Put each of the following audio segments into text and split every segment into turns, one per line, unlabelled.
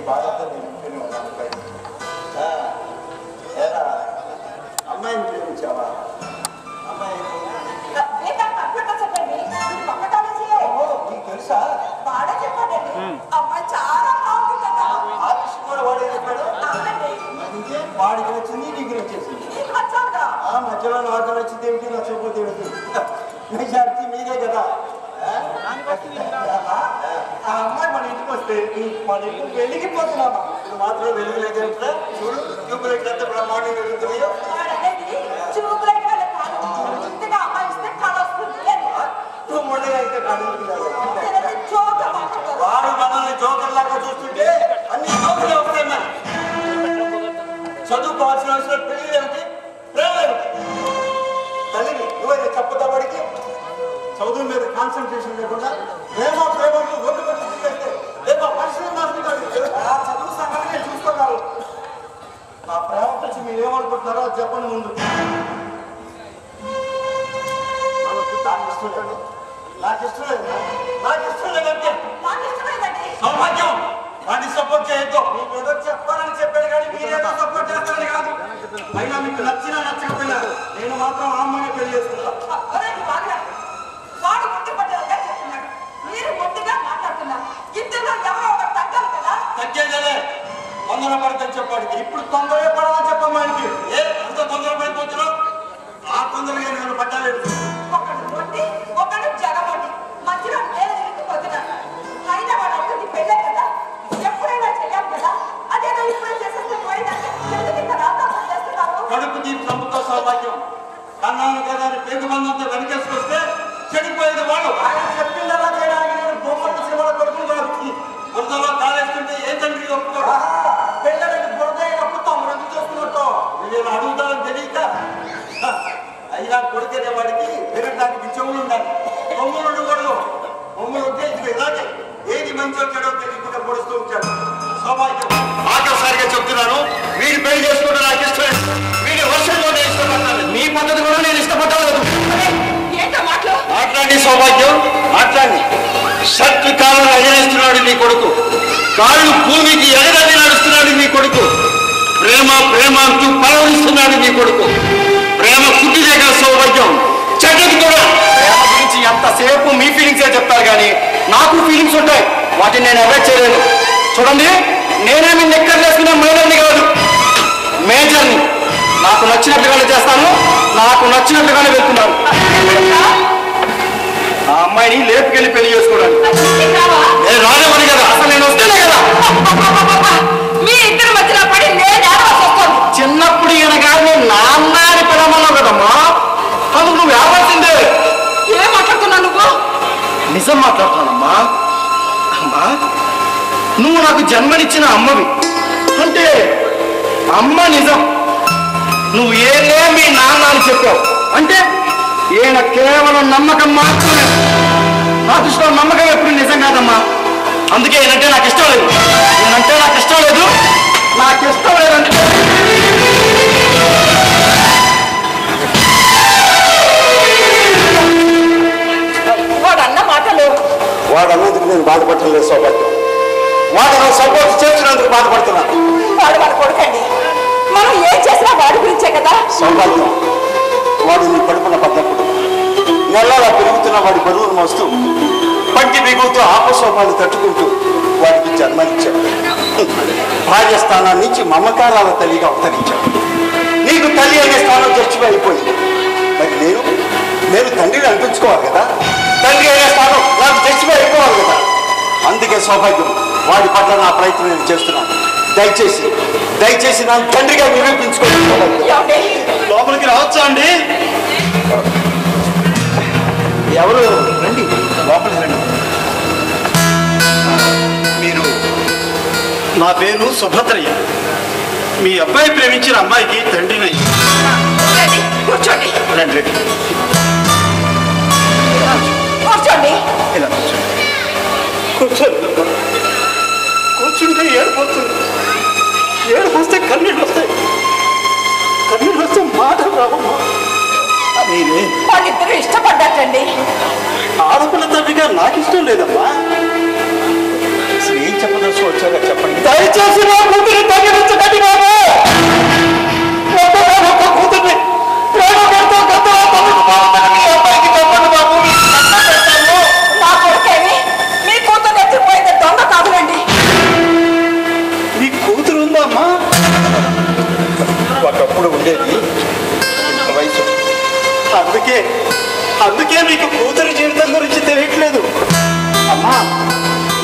బాధతో నిలిపిపోయిన వాళ్ళపై ఎలా అమ్మాయిని ప్రేమించావా? అమ్మాయి నీకు తెలుసా? ఆ విషయం కూడా వాడే చెప్పాడు. వాడికి నచ్చింది నీకు నచ్చేసింది. ఆ మధ్యలో నాకు నచ్చింది ఏమిటి నచ్చకపోతే ఏమిటి? మెజారిటీ మీదే కదా. ఆ అమ్మాయి మన ఇంటికి వస్తే మన ఇంటికి వెలిగిపోతున్నామా? ఇప్పుడు మాత్రం వెలుగులేదు అంటే చూడు ట్యూబ్ లైట్ అంతా బ్రహ్మాండంగా వెలుగుతున్నాయో. వాడు మనల్ని జోకర్ లాగా చూస్తుంటే అన్ని జోకులే వస్తాయి. మరి చదువుకోవాల్సిన అవసరం పెళ్లి ఏమిటి, ప్రేమ ఏమిటి? తల్లిని నువ్వైనా చెప్పదా వాడికి? చదువు మీద కాన్సన్ట్రేషన్ లేకుండా ప్రేమ ప్రేమకు రోడ్డు పెట్టి రేపు పరిశ్రమ చదువు సంగతి చూసుకోగలరు. నా ప్రేమ గురించి మీరు ఏమనుకుంటున్నారో అది చెప్పండి ముందు. నాకు ఇష్టం లేదు. నాకు ఇష్టం లేదంటే సౌభాగ్యం వాడిని సపోర్ట్ చేయొద్దు. మీకు ఏదో చెప్పాలని చెప్పాడు కానీ మీరేదో సపోర్ట్ చేస్తారని కాదు. అయినా మీకు నచ్చినా నచ్చకపోయినా నేను మాత్రం ఆ అమ్మాయిని పెళ్లి చేసుకుంటా. తగ్గేదే తొందర పడతాను చెప్పాడికి. ఇప్పుడు తొందర పడాలని చెప్పమ్మానికి. ఏ అంత తొందర పడిపోతున్నావు? ఆ తొందరగా నేను పట్టాలేదు. కడుపు తీపి చంపుతో సౌభాగ్యం కన్నాను కదా అని పేగు మందంతా వెనకేసుకొస్తే చెడిపోయేది వాడు. ఆయన చెప్పిందలా చేయడానికి నేను బొమ్మల సినిమాలో కొడుకున్నాను. బురదలో కాలేస్తుంటే ఏ తండ్రి ఒప్పుకోడు. పెళ్ళడానికి బురద ఒప్పుతాం రద్దు చేసుకున్నట్టు నేను అడుగుతానని తెలియక. అయినా కొడుకునే వాడికి వినడానికి చెవులు ఉండాలి, బొమ్మలు ఉండకూడదు. బొమ్మలు ఉంటే ఇది ఇలాగే ఏది మంచి వచ్చాడో తెలియకుండా పొడుస్తూ ఉంటాడు. సౌభాగ్యం ఆఖరిసారిగా చెప్తున్నాను, వీడి పెళ్లి చేసుకుంటే నాకు ఇష్టం. వీడి వర్షంలోనే ఇష్టపడతాను. మీ పద్ధతి కూడా నేను ఇష్టపడలేదు. మాట్లాడి సౌభాగ్యం మాట్లాడి. షర్ట్ కాళ్ళను ఎగరేస్తున్నాడు నీ కొడుకు, కాళ్ళు భూమికి ఎగదని నడుస్తున్నాడు నీ కొడుకు. ప్రేమ ప్రేమ అంటూ పలవరిస్తున్నాడు నీ కొడుకు. ప్రేమ పుట్టిదే కదా సౌభాగ్యం, చెడ్డది కూడా. ప్రేమ గురించి ఎంతసేపు మీ ఫీలింగ్సే చెప్తారు కానీ నాకు ఫీలింగ్స్ ఉంటాయి, వాటిని నేను అవాయిడ్ చేయలేను. చూడండి, నేనేమి నిక్కర్ వేసుకునే మైనర్ని కాదు, మేజర్ని. నాకు నచ్చినట్లుగానే చేస్తాను, నాకు నచ్చినట్లుగానే వెళ్తున్నాను. ఆ అమ్మాయిని లేపుకెళ్ళి పెళ్లి చేసుకోవడానికి నేను రాలేమని కదా, అసలు నేను వస్తేనే కదా. చిన్నప్పుడు ఈయన కానీ నాన్న అని పిలవమన్నావు కదమ్మా, అందుకు నువ్వు ఆపాల్సిందే. ఏం మాట్లాడుతున్నావు నువ్వు? నిజం మాట్లాడుతున్నానమ్మా. అమ్మా, నువ్వు నాకు జన్మనిచ్చిన అమ్మవి అంటే అమ్మ నిజం. నువ్వు ఏదే మీ నాన్న అని చెప్పావు అంటే ఈయన కేవలం నమ్మకం మాత్రమే. నా దృష్టిలో నమ్మకం ఎప్పుడు నిజం కాదమ్మా. అందుకే ఈయనంటే నాకు ఇష్టం లేదు. ఈయనంటే నాకు ఇష్టం లేదు, నాకు ఇష్టం లేదంటే వాడన్న మాటలు. వాడన్నందుకు నేను బాధపడలేదు సౌభాగ్యం. వాడు సపోర్ట్ చేస్తున్నందుకు బాధపడుతున్నాను. వాడు మన కొడుకండి, మనం ఏం చేసినా వాడి గురించే కదా. సౌభాగ్యం, వాడు నీ కడుపున పడ్డప్పుడు నెలలా పెరుగుతున్న వాడి బరువును మోస్తూ పంటి బిగుతూ ఆపసోపాలు తట్టుకుంటూ వాడికి జన్మనిచ్చాడు. భార్య స్థానం నుంచి మమకారాల తల్లిగా అవతరించాడు. నీకు తల్లి అనే స్థానం చర్చగా అయిపోయింది. మరి నేను తండ్రిని అనిపించుకోవాలి కదా, తండ్రి అనే స్థానం నాకు చర్చగా అయిపోవాలి కదా. అందుకే సౌభాగ్యం, వాడి పట్ల నా ప్రయత్నం నేను చేస్తున్నాను. దయచేసి నా తండ్రిగా నిరూపించుకోవాలి. లోపలికి రావచ్చా అండి? ఎవరు రండి, లోపలికి రండి. మీరు? నా పేరు సుభద్రయ్య. మీ అబ్బాయి ప్రేమించిన అమ్మాయికి తండ్రిని. కూర్చోండి. రండి కూర్చోండి. ఇలా కూర్చోండి. కూర్చుంటే ఏడుపోతుంది. ఏడుపు వస్తే కన్నీళ్ళు వస్తాయి. కన్నీళ్ళు వస్తే మాటలు రావమ్మా. మీరే వాళ్ళిద్దరూ ఇష్టపడ్డారండి. ఆడపిల్ల తండ్రిగా నాకు ఇష్టం లేదమ్మా. ఏం చెప్పదలుచు వచ్చాక చెప్పండి. దయచేసి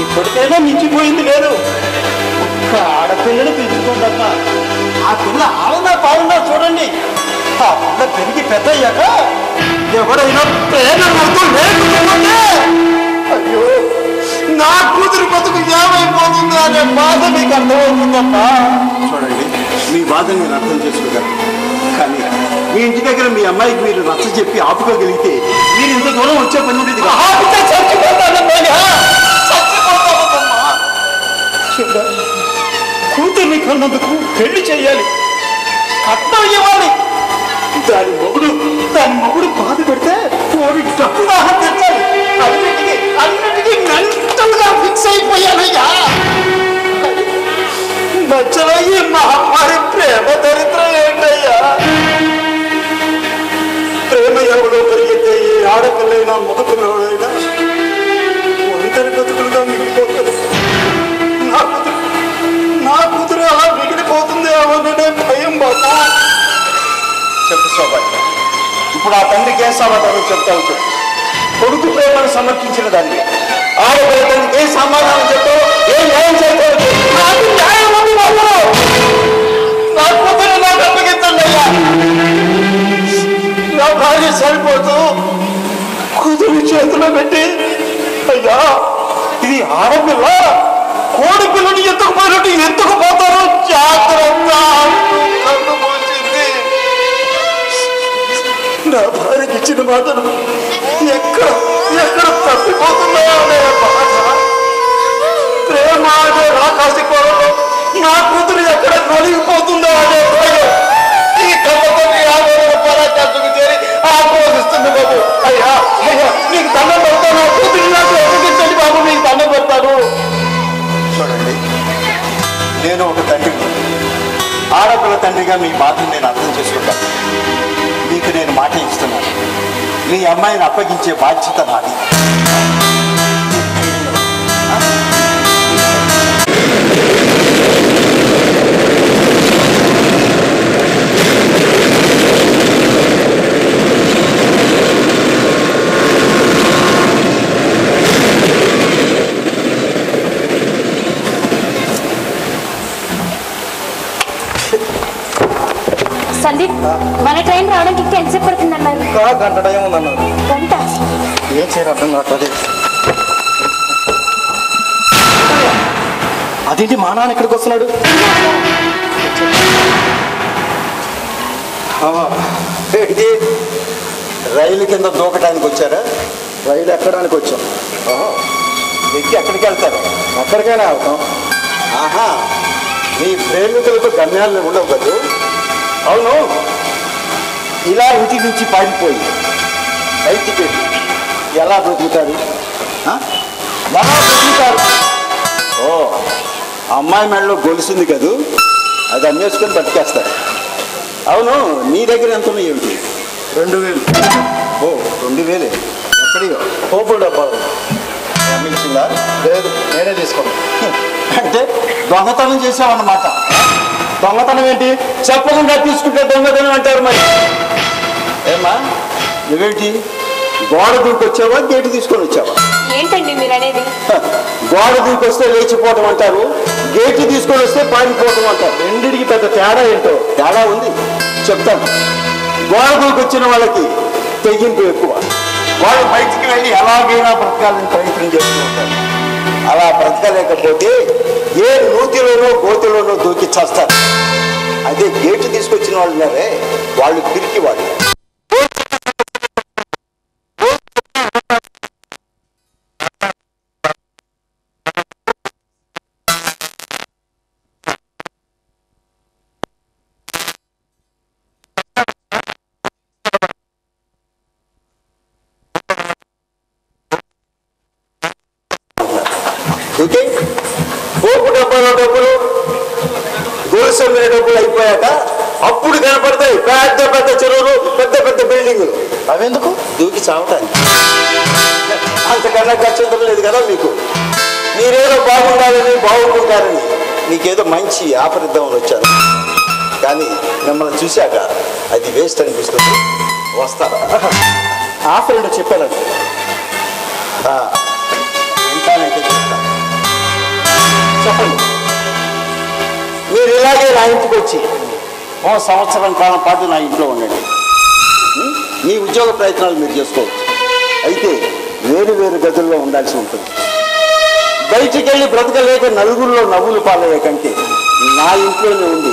ఇప్పటికైనా మించిపోయింది లేదు. ఒక్క ఆడపిల్లని పెంచుకోండమ్మా. ఆ పిల్ల ఆలనా పాలనా చూడండి. ఆ పిల్ల పెరిగి పెద్ద అయ్యాక ఎవరైనా ప్రేమ లేకపోతే అయ్యో నా కూతురు బతుకు ఏమైపోతుందో అనే బాధ మీకు అర్థమవుతుందమ్మా.
చూడండి, మీ బాధను నేను అర్థం చేసుకోగలను. కానీ మీ ఇంటి దగ్గర మీ అమ్మాయికి మీరు నచ్చ చెప్పి ఆపుకోగలిగితే మీరు ఇంత దూరం వచ్చే పని ఉండేది
కూతుర్ని కన్నందుకు పెళ్లి చెయ్యాలి, కట్నం ఇవ్వాలి. దాని మొగుడు బాధ పెడితే కోడి డబ్బు దాహం తెచ్చాలి. అన్నిటికీ మెంటల్గా ఫిక్స్ అయిపోయానయ్యా. మధ్యలో ఈ మహమ్మారి ప్రేమ దరిద్రం ఏంటయ్యా? ప్రేమ ఎవడో పెరిగితే ఏ ఆడపిల్లైనా మగపిల్లడైనా ఒంటరి బతుకులుగా మిగిలిపోతారు. నా కూతురు అలా మిగిలిపోతుంది అవన్నీ భయం బాబా.
చెప్పు సౌభాగ్య, ఇప్పుడు ఆ తండ్రికి ఏం సమాధానం చెప్తావు చెప్పు. కొడుకు ప్రేమను సమర్పించిన దాన్ని ఆడపిల్ల తండ్రికి ఏం సమాధానం చెప్తావు, ఏం న్యాయం చేస్తావు?
నాకు న్యాయం ఉంది బాబు. నా కూతురు నాకు అప్పగించండి అయ్యా. నా భార్య సరిపోతూ కూతురు చేతిలో పెట్టి, అయ్యా ఇది ఆడపిల్ల, కోడి పిల్లని ఎత్తుకుపోయినట్టు ఎత్తుకుపోతారు, జాగ్రత్త కన్ను మూసింది. నా భార్యకి ఇచ్చిన మాటను ఎక్కడ తప్పిపోతున్నాయో అనే బాధ, ప్రేమ అనే రాకాసి కోరలో నా కూతురు ఎక్కడ నలిగిపోతుందో అనే భయం ఈ కమ్మతోటి 50 రూపాయల ఖర్చుకు చేరి ఆక్రోశిస్తుంది బాబు. అయ్యా నీకు దండం పెడతాను, నా కూతురు నాకు ఎదిగించండి బాబు, నీకు దండం పెడతాను.
చూడండి, నేను ఒక తండ్రిని, ఆడపిల్ల తండ్రిగా మీ బాధను నేను అర్థం చేసుకుంటాను. మీకు నేను మాట ఇస్తున్నాను, మీ అమ్మాయిని అప్పగించే బాధ్యత నాది.
సందీప్, మన ట్రైన్ రావడానికి ఇంకా ఎంతసేపు పడుతుంది అన్నారు?
గంట టైం ఉందన్నారు.
గంట?
ఏం చేయరు అర్థం కావట్లేదు. అదేంటి మా నాన్న ఇక్కడికి వస్తున్నాడు?
ఏంటి, రైలు కింద దూకడానికి వచ్చారా?
రైలు ఎక్కడానికి వచ్చాం.
ఎక్కి ఎక్కడికి వెళ్తారు?
ఎక్కడికైనా వెళ్తాం.
ఆహా, మీ ప్రేమికులకు గమ్యాలు ఉండవు కదా? అవును, ఇలా ఇంటి నుంచి పారిపోయి బయటికి వెళ్ళి ఎలా బ్రతుకుతారు? ఎలా బ్రతుకుతారు? ఓ, అమ్మాయి మెడలో గొలుసుంది కదూ, అది అమ్మేసుకొని బతికేస్తారు. అవును, నీ దగ్గర ఎంత ఉన్నాయి ఏమిటి?
2000.
ఓ, 2000 ఎక్కడియో?
పోపుల డబ్బాలు.
అమ్మించిందా?
లేదు, నేనే తీసుకున్నాను.
అంటే దొంగతనం చేసావన్నమాట.
దొంగతనం ఏంటి?
చెప్పకుండా తీసుకుంటే దొంగతనం అంటారు. మరి ఏమ్మా, నువ్వేంటి గోడ దూకి వచ్చావా, గేటు తీసుకొని వచ్చావా?
ఏంటండి మీరు అనేది?
గోడ దూకి వస్తే లేచిపోవటం అంటారు, గేటు తీసుకొని వస్తే పారిపోవటం అంటారు.
రెండిటికి పెద్ద తేడా ఏంటో?
తేడా ఉంది, చెప్తాను. గోడ దూకి వచ్చిన వాళ్ళకి తెగింపు ఎక్కువ. వాళ్ళు బయటికి వెళ్ళి ఎలాగైనా బ్రతకాలని ప్రయత్నం చేస్తూ ఉంటారు. అలా బ్రతకలేకపోతే ఏ నూతిలోనో గోతిలోనో దూకి చేస్తారు. అదే గేటు తీసుకొచ్చిన వాళ్ళు ఉన్నారే, వాళ్ళు పిరికి వాళ్ళు. ఓకే, పోపు డబ్బులు గొలుసు అమ్మిన డబ్బులు అయిపోయాక అప్పుడు కనపడతాయి పెద్ద పెద్ద చెరువులు, పెద్ద పెద్ద బిల్డింగులు.
అవెందుకు?
దూకి చావటానికి. అంతకన్నా ఖర్చు లేదు కదా మీకు. మీరేదో బాగుండాలని బాగుంటారని నీకేదో మంచి ఆఫర్ ఇద్దామని వచ్చాను. కానీ మిమ్మల్ని చూశాక అది వేస్ట్ అనిపిస్తుంది. వస్తారా?
ఆఫర్ ఏంటో చెప్పానండి.
వింటానే చెప్పండి. మీరు ఇలాగే నా ఇంటికి వచ్చి ఓ సంవత్సరం కాలం పాటు నా ఇంట్లో ఉండండి. మీ ఉద్యోగ ప్రయత్నాలు మీరు చేసుకోవచ్చు. అయితే వేరు వేరు గదుల్లో ఉండాల్సి ఉంటుంది. బయటికి వెళ్ళి బ్రతకలేక నలుగురిలో నవ్వులు పాలయ్యే కంటే నా ఇంట్లోనే ఉండి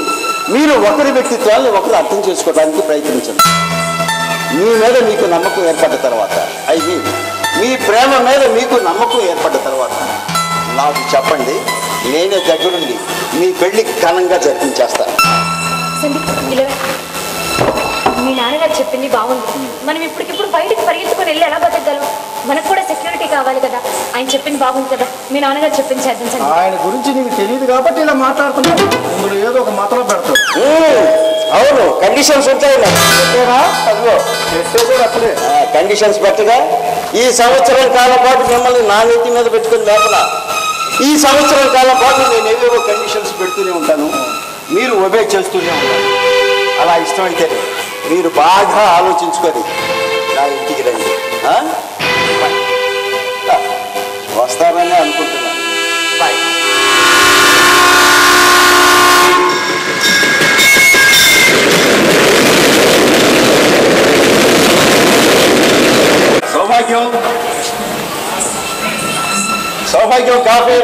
మీరు ఒకరి వ్యక్తిత్వాన్ని ఒకరు అర్థం చేసుకోవడానికి ప్రయత్నించండి. మీ మీద మీకు నమ్మకం ఏర్పడ్డ తర్వాత మీ ప్రేమ మీద మీకు నమ్మకం ఏర్పడ్డ తర్వాత నాకు చెప్పండి. నేనే దగ్గరుండి మీ పెళ్లి ఘనంగా జరిపించేస్తాను.
మీ నాన్నగారు చెప్పింది బాగుంది. మనం ఇప్పటికిప్పుడు బయటకు పరిగెత్తుకొని వెళ్ళి ఎలా బతకగలం? మనకు కూడా సెక్యూరిటీ కావాలి కదా. ఆయన చెప్పింది బాగుంది కదా. మీ నాన్నగారు చెప్పింది చేద్దాం.
ఆయన గురించి నీకు తెలియదు కాబట్టి ఇలా మాట్లాడుతున్నాను. ఇందులో ఏదో ఒక మాత్రం పెడతావు.
అవును, కండిషన్స్ ఉంటాయి.
అసలే
కండిషన్స్ పెట్టగా ఈ సంవత్సరం కాలం పాటు మిమ్మల్ని నా నెత్తి మీద పెట్టుకుని లేపల. ఈ సంవత్సరం కాలం పాటు నేను ఏవేవో కండిషన్స్ పెడుతూనే ఉంటాను. మీరు ఒబే చేస్తూనే ఉంటాను. అలా ఇష్టమైతే మీరు బాగా ఆలోచించుకొని నా ఇంటికి రండి. వస్తారని అనుకుంటున్నాను. బాయ్. సౌభాగ్యం కాఫీ.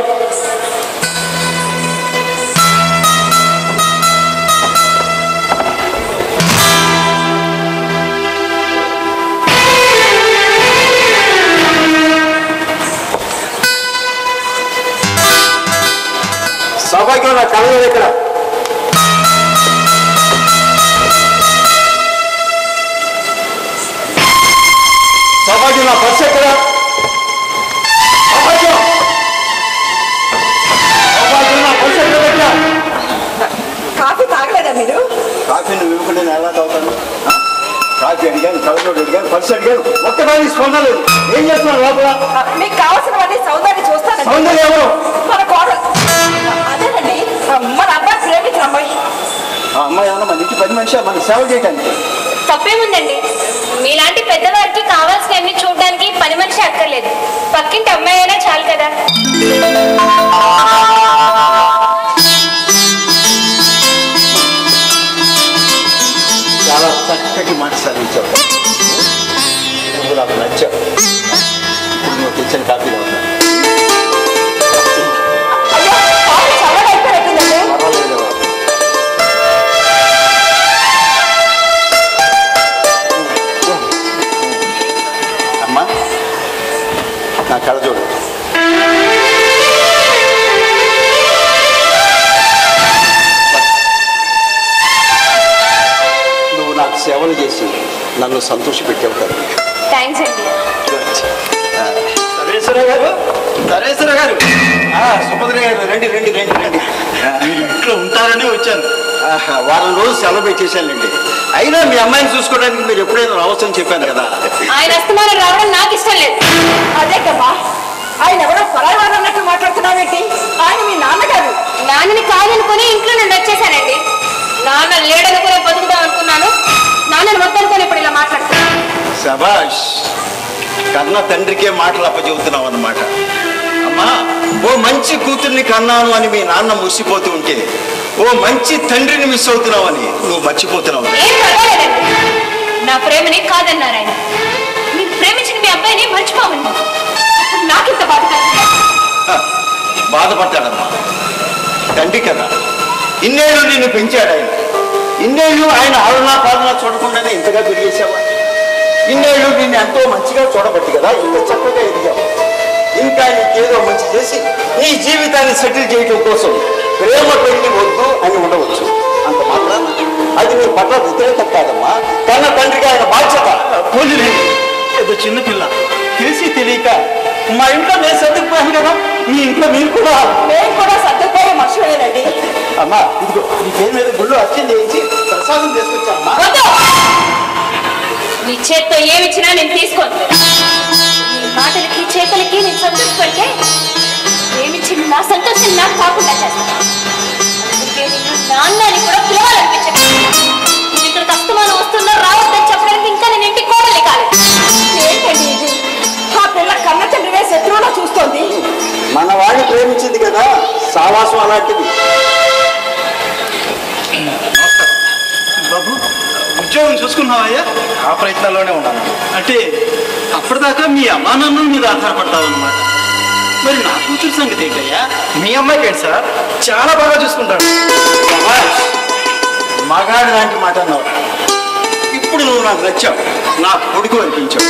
సౌభాగ్యం నా కళ్ళ దగ్గర. సౌభాగ్యం నా పర్స్ ఎక్కడ? సౌభాగ్యం నా పర్స్ ఎక్కడ పెట్టా?
కాఫీ తాగలేదా మీరు?
కాఫీ నువ్వు ఇవ్వకుండా నేను ఎలా తాగుతాను? కాఫీ అడిగాను, కలర్ అడిగాను, పర్స్ అడిగాను, ఒక్కదానికి స్పందన లేదు. ఏం చేస్తున్నాను లోపల?
మీకు కావాల్సినవన్నీ సౌందర్యం చూస్తాను.
సౌందర్యం ఎవరు?
మన కోడలు. అదేనండి, మన అబ్బాయి ప్రేమించిన అమ్మాయి.
ఆ అమ్మాయి ఏమన్నా మన ఇంటి పని మనిషి మన సేవ చేయటానికి.
తప్పేముందండి? మీలాంటి పెద్దవారికి కావాల్సినవన్నీ చూడడానికి పని మనిషి అక్కర్లేదు. పక్కింటి అమ్మాయి అయినా చాలు కదా.
చాలా చక్కటి మాట సాధించావు. నువ్వు నాకు నచ్చావు. ఇప్పుడు నువ్వు తెచ్చిన కాపీలో ఉన్నా. అమ్మా నా కళ చూడు. నువ్వు నాకు సేవలు చేసి నన్ను సంతోషపెట్టావు కదా.
థ్యాంక్స్ అండి.
సర్వేశ్వర గారు, సర్వేశ్వర గారు, సుభద్ర గారు, రండి రండి రండి రండి.
మీరు ఇంట్లో ఉంటారని వచ్చాను.
వారం రోజు సెలవు పెట్టేశానండి. అయినా మీ అమ్మాయిని చూసుకోవడానికి మీరు ఎప్పుడైనా రావచ్చని చెప్పాను కదా.
ఆయన అస్తమానం రావడం నాకు ఇష్టం లేదు.
అదే కదా, ఆయన ఎవరో పరాయి వారు అన్నట్టు మాట్లాడుతున్నావేంటి? ఆయన మీ నాన్నగారు.
నాన్నని కాదనుకుని ఇంట్లో నుండి వచ్చేసానండి. నాన్న లేడనుకునే బతుకుదాం అనుకున్నాను. నాన్నని వద్దనుకుని ఇప్పుడు ఇలా మాట్లాడుతున్నాను.
శభాష్, కన్న తండ్రికే మాటలు అప్పచెబుతున్నావు అన్నమాట. అమ్మా, ఓ మంచి కూతుర్ని కన్నాను అని మీ నాన్న మురిసిపోతూ ఉంటే ఓ మంచి తండ్రిని మిస్ అవుతున్నావని నువ్వు మర్చిపోతున్నావు.
ఏం పర్వాలేదండి, నా ప్రేమని కాదన్నారు ఆయన. మీరు ప్రేమించిన మీ అబ్బాయిని మర్చిపోమని నాకింత బాధ
బాధపడతాడమ్మా. తండ్రి కదా, ఇన్నేళ్ళు నిన్ను పెంచాడు ఆయన. ఇన్నేళ్ళు ఆయన ఆలనా పాలనా చూడకుండానే ఇంతగా పెరిగేసావా? ఇన్నేళ్ళు నిన్ను ఎంతో మంచిగా చూడబట్టి కదా ఇంత చక్కగా ఎదిగావు. ఇంకా నీకేదో మంచి చేసి నీ జీవితాన్ని సెటిల్ చేయడం కోసం ప్రేమ పెళ్లి వద్దు అని ఉండవచ్చు. అంత మాత్రాన అది నీ పట్ల వ్యతిరేకత కాదమ్మా. కన్న తండ్రిగా ఆయన బాధ్యత.
పోలీలేదు, ఏదో చిన్నపిల్ల తెలిసి తెలియక మా ఇంట్లో నేను సర్దుకుపోయాను కదా, మీ ఇంట్లో మీరు కూడా.
మేము కూడా సర్దుకుపోయే మనుషులేనండి.
అమ్మా, ఇదిగో నీ పేరు మీద గుళ్ళు అర్చన చేయించి ప్రసాదం తీసుకొచ్చామ్మా.
నీ చేత్తో ఏమిచ్చినా నేను తీసుకోను. నీ మాటలకి చేతులకి నేను సంతోషపడితే ఏమిచ్చి నా సంతోషం నాకు కాకుండా చేస్తాను. అందుకే నేను నాన్నని కూడా పిలవాలనిపించదు. ఇక్కడ కష్టమానం వస్తున్నా రావద్దని చెప్పడానికి ఇంకా నేను ఇంటికి కోడలే కాలేదు.
ఏంటండి ఇది? ఆ పిల్ల కన్న తండ్రినే శత్రువులో చూస్తోంది.
మన వాడిని ప్రేమించింది కదా, సావాసం అలాంటిది.
బాబు, ఉద్యోగం చూసుకున్నావయ్యా?
ఆ ప్రయత్నంలోనే ఉన్నాను.
అంటే అప్పటిదాకా మీ అమ్మా నాన్న మీద ఆధారపడతావు అన్నమాట. మరి నా కూతురు సంగతి ఏంటయ్యా?
మీ అమ్మాయికి ఏంటి సార్?
చాలా బాగా చూసుకుంటాడు.
మగాడి లాంటి మాట అన్నావు. ఇప్పుడు నువ్వు నాకు నచ్చావు, నా కొడుకు అనిపించావు.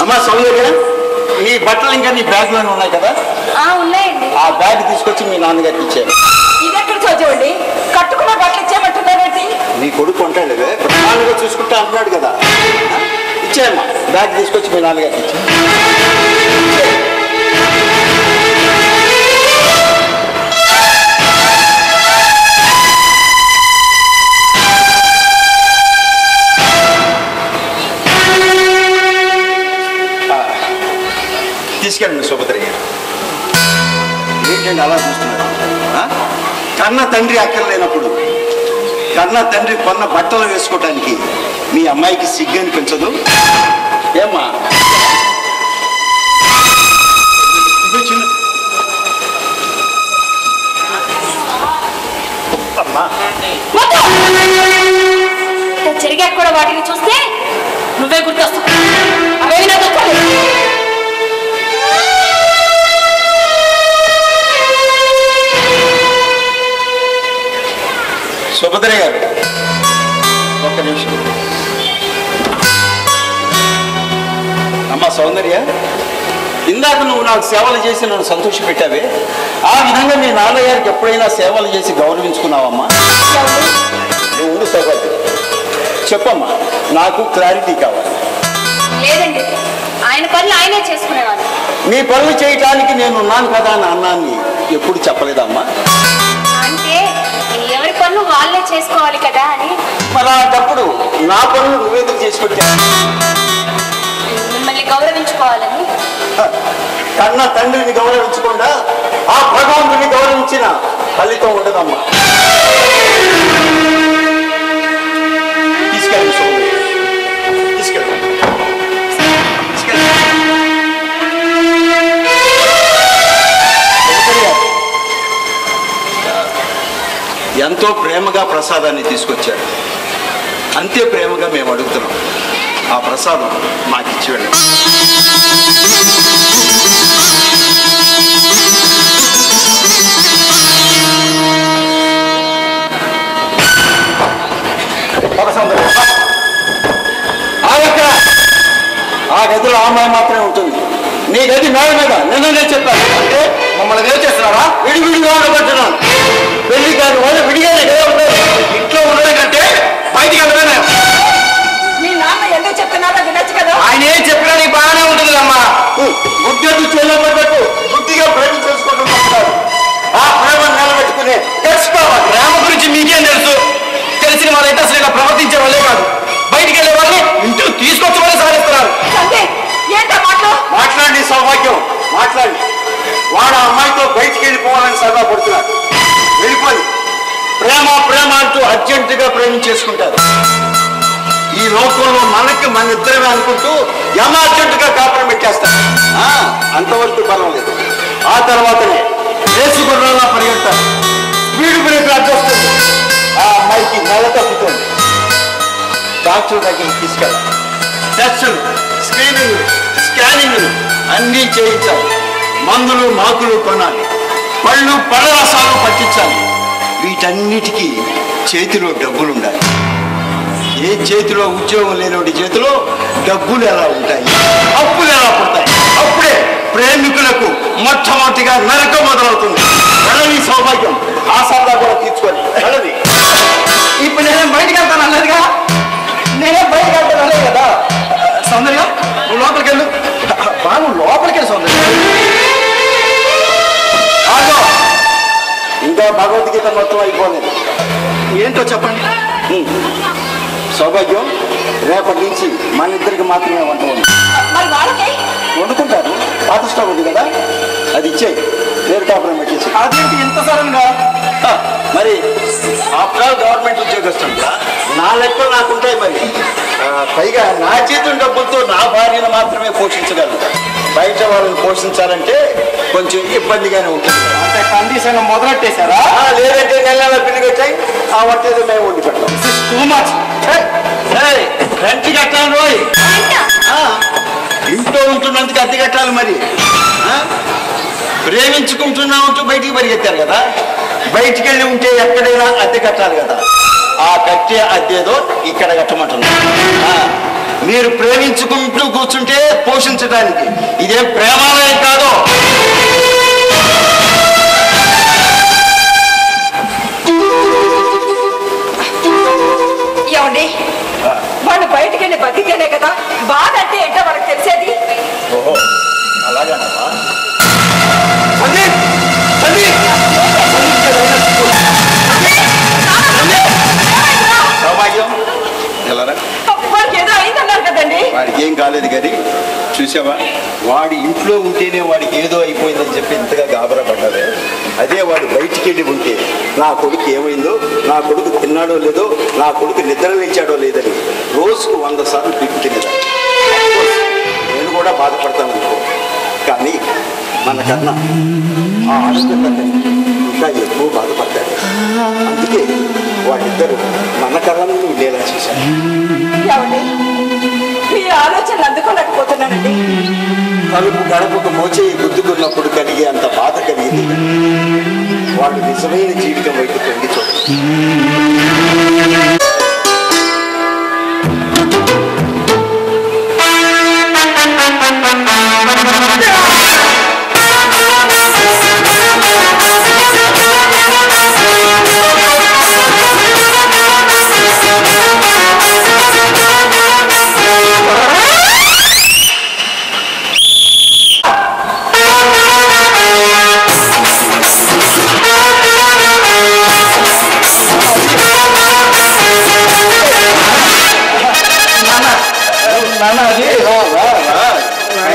అమ్మా సౌందర్య, నీ బట్టలు ఇంకా నీ బ్యాగ్లోనే ఉన్నాయి కదా?
ఉన్నాయండి.
ఆ బ్యాగ్ తీసుకొచ్చి మీ నాన్నగారికి ఇచ్చాను.
ఇది ఎక్కడ చదివండి? కట్టుకున్న బట్టలు ఇచ్చేయమంటున్నారేంటి?
నీ కొడుకు ఉంటాడు ప్రధానంగా చూసుకుంటా అంటున్నాడు కదా. ఇచ్చాయమ్మా, బ్యాగ్ తీసుకొచ్చి మీ నాన్నగారికి ఇచ్చాను. తీసుకెళ్ళండి సుభద్రయ్య. ఏంటండి అలా చూస్తున్నారు? కన్న తండ్రి అక్కర్లేనప్పుడు కన్న తండ్రి కొన్న బట్టలు వేసుకోవటానికి మీ అమ్మాయికి సిగ్గు అనిపించదు? ఏమ్మా? అమ్మా
జరిగాక కూడా వాటిని చూస్తే నువ్వే గుర్తొస్తావు. అవేవి నాకు దొరకలేదు.
సుభద్రయ్య గారు, ఒక్క నిమిషం. అమ్మా సౌందర్య, ఇందాక నువ్వు నాకు సేవలు చేసి నన్ను సంతోషపెట్టావే, ఆ విధంగా మీ నాన్నగారికి ఎప్పుడైనా సేవలు చేసి గౌరవించుకున్నావమ్మా? నువ్వు ఉండు సౌభద్ర, చెప్పమ్మా, నాకు క్లారిటీ కావాలి.
లేదండి, ఆయన పనులు ఆయనే చేసుకునేవాడు.
మీ పనులు చేయటానికి నేను ఉన్నాను కదా అని అన్నాన్ని ఎప్పుడు చెప్పలేదమ్మా?
అంటే ఎవరి పనులు వాళ్ళే చేసుకోవాలి కదా అని.
మరి అలాంటప్పుడు నా పనులు నువ్వేందుకు చేసి పెట్టావు?
మిమ్మల్ని గౌరవించుకోవాలని.
కన్న తండ్రిని గౌరవించకుండా ఆ భగవంతుని గౌరవించిన ఫలితం ఉండదమ్మా. తీసుకెళ్ళండి సోదరి, తీసుకెళ్ళండి. ఎంతో ప్రేమగా ప్రసాదాన్ని తీసుకొచ్చాడు. అంతే ప్రేమగా మేము అడుగుతున్నాం. ఆ ప్రసాదం మాకు ఇచ్చి వెళ్ళండి. ఆ గదిలో ఆ అమ్మాయి మాత్రమే ఉంటుంది. నీ గది మేడ మీద నిన్ననే చెప్పాను. అంటే మమ్మల్ని ఏం చేస్తున్నారా? విడివిడిగా ఉండబడుతున్నాను. పెళ్లి కాని వాళ్ళు విడిగానే కదా ఉంటారు. ఇంట్లో ఉండడం కంటే బయటికి వెళ్ళడమే.
మీ నాన్న ఎందుకు చెప్తున్నారో వినొచ్చు కదా?
ఆయన ఏం చెప్పినా నీకు బాగానే ఉంటుంది అమ్మా. గుడ్డెద్దు చెల్లబడ్డట్టు బుద్ధిగా ప్రేమ చేసుకుంటున్నారు. ఆ ప్రేమను నిలబెట్టుకునే తెలుసుకోవాలి. ప్రేమ గురించి మీకేం తెలుసు? తెలిసిన వాళ్ళైతే అసలు ఇలా ప్రవర్తించే వాళ్ళే కాదు. బయటికి వెళ్ళే వాళ్ళని ఇంటికి తీసుకొచ్చి వాళ్ళే సాధిస్తున్నారు. మాట్లాడి సౌభాగ్యం మాట్లాడి. వాడు అమ్మాయితో బయటికి వెళ్ళిపోవాలని సరదా పడుతున్నాడు. వెళ్ళిపోయి ప్రేమ ప్రేమ అంటూ అర్జెంటుగా ప్రేమించేసుకుంటారు. ఈ లోకంలో మనకి మన ఇద్దరమే అనుకుంటూ యమ అర్జెంటుగా కాపురం పెట్టేస్తారు. అంతవరకు పర్వాలేదు. ఆ తర్వాతనే వేసుకుర్రలా పరిగెడతారు. Speed break అడ్డొస్తుంది. ఆ అమ్మాయికి నెల తప్పుతుంది. డాక్టర్ దగ్గరికి తీసుకెళ్ళాలి. టెస్టులు, స్క్రీనింగ్, స్కానింగ్లు అన్నీ చేయించాలి. మందులు మాకులు కొనాలి. పళ్ళు పళ్ళరసాలు పట్టించాలి. వీటన్నిటికీ చేతిలో డబ్బులు ఉండాలి. ఏ చేతిలో ఉద్యోగం లేనివాడి చేతిలో డబ్బులు ఎలా ఉంటాయి? అప్పులు ఎలా పుడతాయి? అప్పుడే ప్రేమికులకు మొట్టమొదటిగా నరకం మొదలవుతుంది. వెళ్ళని సౌభాగ్యం ఆ సరదా కూడా తీర్చుకొని వెళ్ళది. ఇప్పుడు నేనే బయటికి వెళ్తాను అన్నదిగా. నేనే బయటకు వెళ్తాను అన్నది కదా. సౌందర్య, నువ్వు లోపలికి వెళ్ళు. బాగు లోపలికి వెళ్ళి సౌందర్య. ఇంకా భగవద్గీత మొత్తం అయిపోలేదు. ఏంటో చెప్పండి. సౌభాగ్యం, రేపటి నుంచి మన ఇద్దరికి మాత్రమే వంట వండుకుంటారు. పాత స్టవ్ ఉంది కదా, అది ఇచ్చేయి. వేరు కాపురం పెట్టేసి. అదేంటి ఇంత సడన్గా? మరి ఆఫ్టర్ ఆల్ గవర్నమెంట్ ఉద్యోగస్తులుగా నా లెక్కలు నాకుంటాయి. మరి పైగా నా చేతుల డబ్బులతో నా భార్యను మాత్రమే పోషించగలుగుతా. బయట వాళ్ళని పోషించాలంటే కొంచెం ఇబ్బందిగానే ఉంటుంది.
అంటే కండిషన్ మొదలెట్టేశారా?
లేదంటే నెల పిల్లి వచ్చాయి ఆ వంట ఏదో మేము వండి పెట్టాం.
Too much.
రెంట్ కట్టాలి రోయ్. ఇంట్లో ఉంటున్నందుకు అద్దె కట్టాలి. మరి ప్రేమించుకుంటున్నా ఉంటూ బయటికి పరిగెత్తారు కదా, బయటికి వెళ్ళి ఉంటే ఎక్కడైనా అద్దె కట్టాలి కదా. ఆ కట్టే అద్దెదో ఇక్కడ కట్టమంటున్నారు. మీరు ప్రేమించుకుంటూ కూర్చుంటే పోషించడానికి ఇదేం ప్రేమాలయం కాదు.
ఏమండి, వాళ్ళు బయటికి వెళ్ళి బతికేనే కదా బాధ అంటే ఏంటో వాళ్ళకి తెలిసేది.
ఓహో అలాగేనమ్మా.
వాడికి ఏదో అయిందన్నారు కదండి.
వాడికి ఏం కాలేదు కానీ చూసావా, వాడి ఇంట్లో ఉంటేనే వాడికి ఏదో అయిపోయిందని చెప్పి ఇంతగా గాబరా పడ్డావే. అదే వాడు బయటికి వెళ్ళి ఉంటే నా కొడుకు ఏమైందో, నా కొడుకు తిన్నాడో లేదో, నా కొడుకు నిద్ర లేచాడో లేదని రోజుకు 100 సార్లు పీకు తినేదా. నేను కూడా బాధపడతాను అనుకో, కానీ మనకన్నా ఆ ఆడపిల్లకి ఇంకా ఎక్కువ బాధపడ్డాడు. అందుకే వాళ్ళిద్దరూ మన కళ్ళను ఉండేలా చేశారు.
ఏమండి, మీ ఆలోచనలు అందుకోలేకపోతున్నానండి.
కలుపు గడపకు మోచే గుద్దుకున్నప్పుడు కలిగే అంత బాధ కలిగింది. వాళ్ళు నిజమైన జీవితం వైపు తొంగి చూడండి.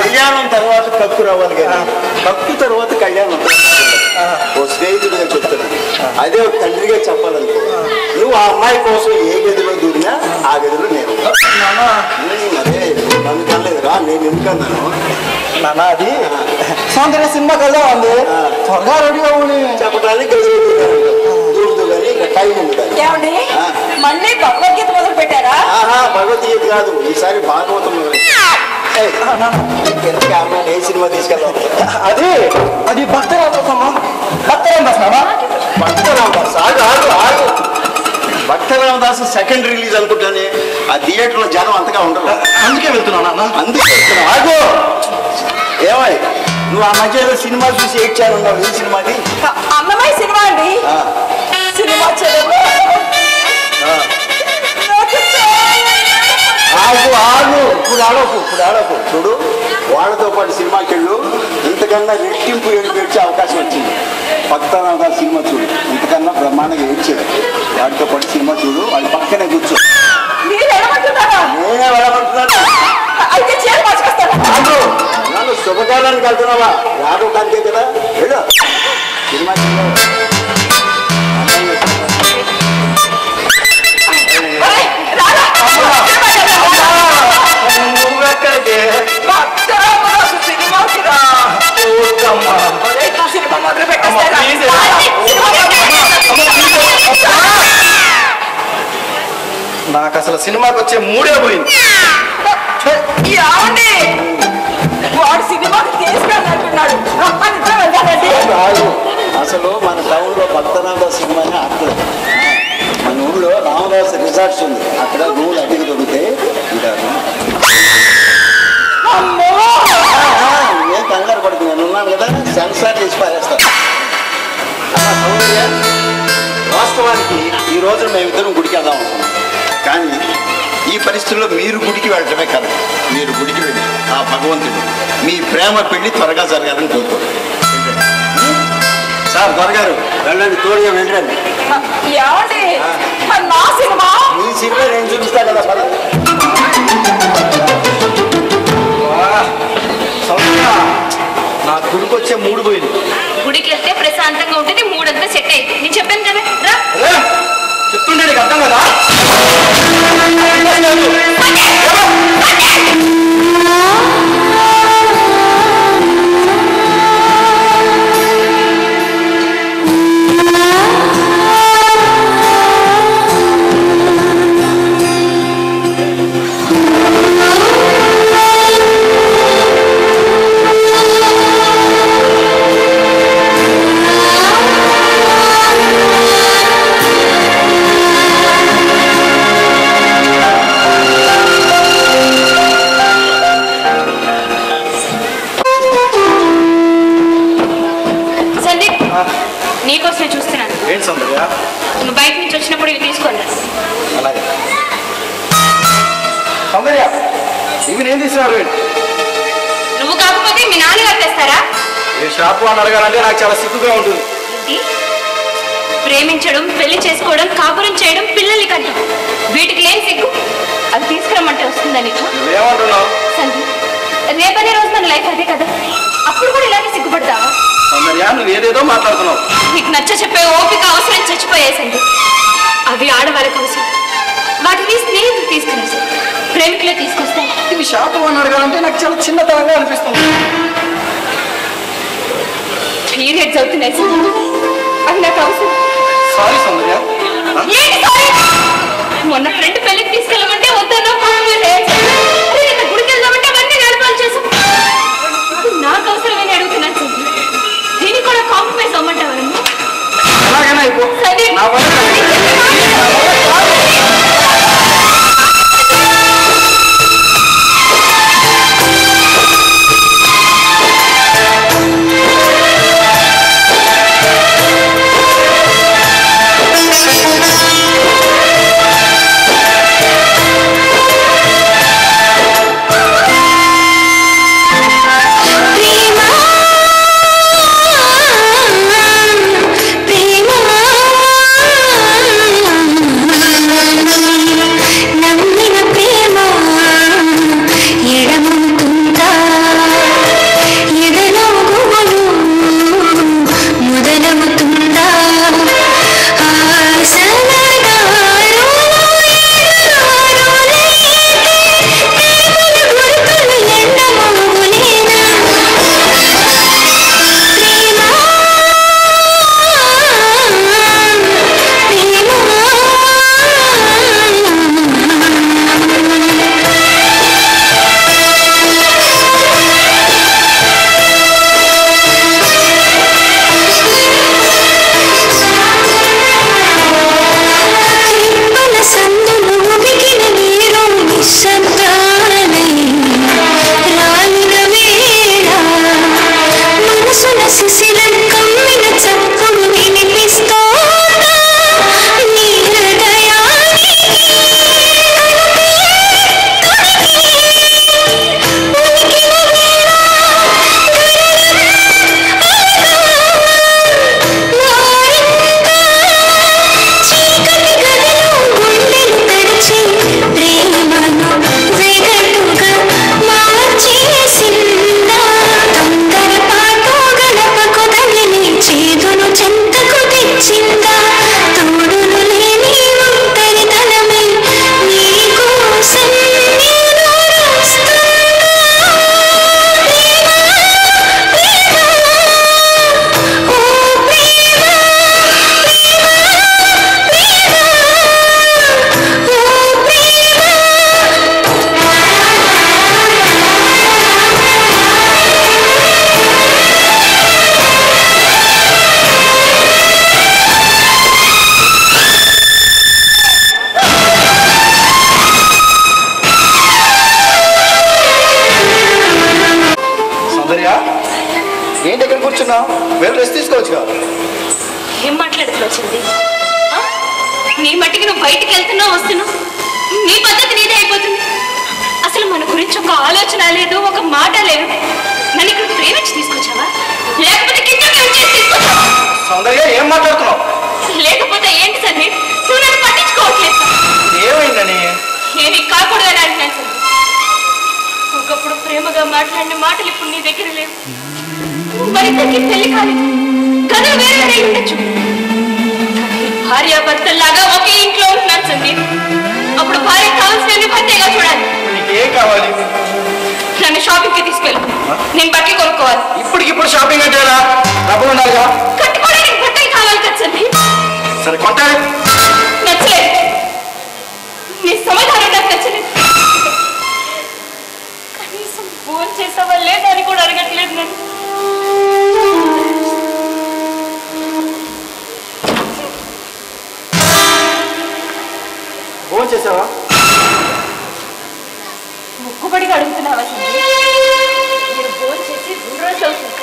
కళ్యాణం తర్వాత కక్కు రావాలి కానీ కక్కు తర్వాత కళ్యాణం. ఓ స్నేహితుడిగా చెప్తున్నాను, అదే ఒక తండ్రిగా చెప్పాలనుకో. నువ్వు ఆ అమ్మాయి కోసం ఏ గదిలో దూరినా ఆ గదిలో నేను అదే నన్ను కనలేదురా, నేను ఎందుకన్నాను
నాన్న అది సౌందర్య సినిమాకి వెళ్దాం అంది. త్వరగా రెడీ అవ్వని
చెప్పడానికి గదిలో దూరుతూ కానీ ఇంకా టైం ఉంది.
ఏమండి, మళ్ళీ భగవద్గీత మొదలు పెట్టారా?
భగవద్గీత కాదు, ఈసారి భాగవతం ఏ సినిమా తీసుకెళ్దాం.
అది అది భక్త రామదాసమ్మా. భక్త రామదాస్ నాన్న.
భక్త రామదాస్ ఆగు ఆగు ఆగు. భక్త రామదాస్ సెకండ్ రిలీజ్ అనుకుంటానే. ఆ థియేటర్లో జనం అంతగా ఉండరు,
అందుకే వెళ్తున్నాను నాన్న.
అందుకే వెళ్తున్నావు. ఆగు. ఏమై నువ్వు ఆ మధ్యలో సినిమా చూసి ఏడ్చానున్నావు. ఏ సినిమాది?
అన్నమయ్య సినిమా అండి. సినిమా
ఆగు ఆగు. ఇప్పుడు ఆడకు చూడు. వాళ్ళతో పాటు సినిమాకి వెళ్ళు. ఇంతకన్నా రెట్టింపు ఏడ్చే అవకాశం వచ్చింది. భక్త రామదాస్ సినిమా చూడు, ఇంతకన్నా బ్రహ్మాండంగా ఏడ్చాడు. వాడితో పాటు సినిమా చూడు, వాడి పక్కనే కూర్చో. నేనే వెళ్ళమంటున్నాను. నన్ను శుభకాలానికి వెళ్తున్నావా? రాడు కంటే కదా వెళ్ళు. సినిమా
నాకు అసలు సినిమాకి వచ్చే మూడే పోయింది.
వాడు సినిమాకి తీసుకెళ్ళాలంటున్నాడు.
అసలు మన టౌన్ లో భక్త రామదాస్ సినిమాని ఆడలేదు. మన ఊళ్ళో రామదాస్ రిసార్ట్స్ ఉంది, అక్కడ రూల్ అడిగి దొరుకుతాయి. ఏం కంగారు పడుతుంది, నేను ఉన్నాను కదా, సెన్సార్ చేసి పారేస్తాను. వాస్తవానికి ఈ రోజు మేమిద్దరం గుడికి వెళ్దాం అనుకున్నాం. కానీ ఈ పరిస్థితుల్లో మీరు గుడికి వెళ్ళటమే కాదు, మీరు గుడికి వెళ్ళి ఆ భగవంతుడు మీ ప్రేమ పెళ్లి త్వరగా జరగాలని కోరుకోండి. సార్ దొరగారు వెళ్ళండి, తోడుగా వెళ్ళండి.
నా సినిమా
మీ సినిమా నేను చూపిస్తాను కదా.
నా గుడికి వచ్చే మూడు పోయింది.
గుడికి వెళ్తే ప్రశాంతంగా ఉంటుంది, మూడంతా సెట్ అయింది. నేను చెప్పాను కదా రా.
చెప్తుంటే నీకు అర్థం కదా.
నీకోసమే చూస్తున్నాను.
ఏంటి సౌందర్య?
నువ్వు బయట నుంచి వచ్చినప్పుడు ఇవి తీసుకోండి.
అలాగే సౌందర్య, ఇవి నేను తీసుకున్నారు.
నువ్వు కాకపోతే మీ నాన్నగారు తెస్తారా?
ఈ షాపు అని అడగాలంటే నాకు చాలా సిగ్గుగా ఉంటుంది.
ప్రేమించడం, పెళ్లి చేసుకోవడం, కాపురం చేయడం, పిల్లల్ని కంటే వీటికి లేని సిగ్గు అది తీసుకురమ్మంటే వస్తుందా నీకు?
నువ్వేమంటున్నావు?
సందీప్, రేపనే రోజు మన లైఫ్ అదే కదా, అప్పుడు కూడా ఇలాగే సిగ్గుపడతావా?
సౌందర్య, నువ్వు ఏదేదో మాట్లాడుతున్నావు.
నీకు నచ్చ చెప్పే ఓపిక అవసరం చచ్చిపోయాయి సందీప్. అవి ఆడవాళ్ళ కోసం, వాటిని స్నేహితులు తీసుకునేసి ప్రేమికులే తీసుకొస్తాయి.
ఇవి షాపు అని అడగాలంటే నాకు చాలా చిన్నతనంగా అనిపిస్తుంది.
పీరియడ్స్ అవుతున్నాయి సందీప్, అవి నాకు అవసరం.
సారీ సౌందర్య.
మొన్న ఫ్రెండ్ పెళ్లికి తీసుకెళ్ళమంటే వద్దన్నా గుడికి వెళ్దామంటే అవన్నీ నేర్పాలు చేసాం. నాకు అవసరమని అడుగుతున్నాను సందీప్, దీన్ని కూడా కాంప్రమైజ్ అవ్వమంటావా?
అలాగైనా అయిపో. నా వల్ల ఏంటి ఎక్కడ కూర్చున్నావు? వేరే రెస్ట్ తీసుకోవచ్చుగా.
ఏం మాట్లాడుతూ వచ్చింది? నీ మట్టికి నువ్వు బయటికి వెళ్తున్నావు, వస్తున్నావు, నీ పద్ధతి నీదే అయిపోతుంది. అసలు మన గురించి ఒక ఆలోచన లేదు, ఒక మాట లేదు. నన్ను ఇక్కడ ప్రేమించి తీసుకొచ్చావా, లేకపోతే కిందకి తీసుకొచ్చావా?
సౌందర్య, ఏం మాట్లాడుతున్నావు?
లేకపోతే ఏంటి సందీప్, నువ్వు నన్ను పట్టించుకోవట్లేదు.
ఏమైందని?
ఏమి కాకూడదని అంటున్నాను సందీప్. ఒకప్పుడు ప్రేమగా మాట్లాడిన మాటలు ఇప్పుడు నీ దగ్గర లేవు. మరిద్దరికి పెళ్లి కాలేదు, కథలు వేరే ఉండొచ్చు. భార్యాభర్తల్లాగా ఒకే ఇంట్లో ఉంటున్నాను సందీప్. అప్పుడు భార్య కావాల్సిన భర్తగా చూడాలి.
ఏం కావాలి?
నన్ను షాపింగ్ కి తీసుకెళ్ళు, నేను బట్టలు కొనుక్కోవాలి.
ఇప్పటికిప్పుడు షాపింగ్ అంటే ఎలా? డబ్బులు ఉండాలిగా.
కట్టుకోవడానికి బట్టలు కావాలి కదా సందీప్.
సరే కొంటాను.
నచ్చలేదు, నీ సమాధానం నాకు నచ్చలేదు. కనీసం ఫోన్ చేసావా లేదా అని కూడా అడగట్లేదు నన్ను.
ఫోన్ చేసావా?
ముక్కుబడిగా అడుగుతున్నావా సందీప్? నేను ఫోన్ చేసి 2 రోజులు అవుతుంది.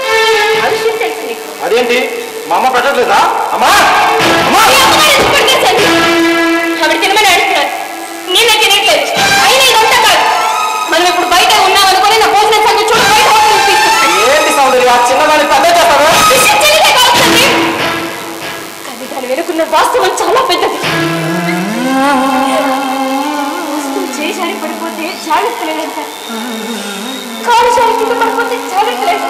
ఆ విషయం తెలుసు నీకు.
అదేంటి
మా అమ్మ పెట్టట్లేదా? అమ్మా
ఆవిడ తినమని అడుగుతున్నారు, నేనే తినట్లేదు. అయినా ఇదంతా కాదు, మనం ఇప్పుడు బయట ఉన్నాం అనుకుని నా భోజనం సంగతి చూడు. బయట హోటల్ తీసుకొస్తాను.
ఏంటి సౌందర్య చిన్నదాన్ని పెద్ద చేస్తారా?
కానీ దాని వెనుకున్న వాస్తవం చాలా పెద్దది. వస్తువు చేశారి పడిపోతే జాగ్రత్తలేదంట, కాలు జారి కింద పడిపోతే జాగ్రత్తలేదు.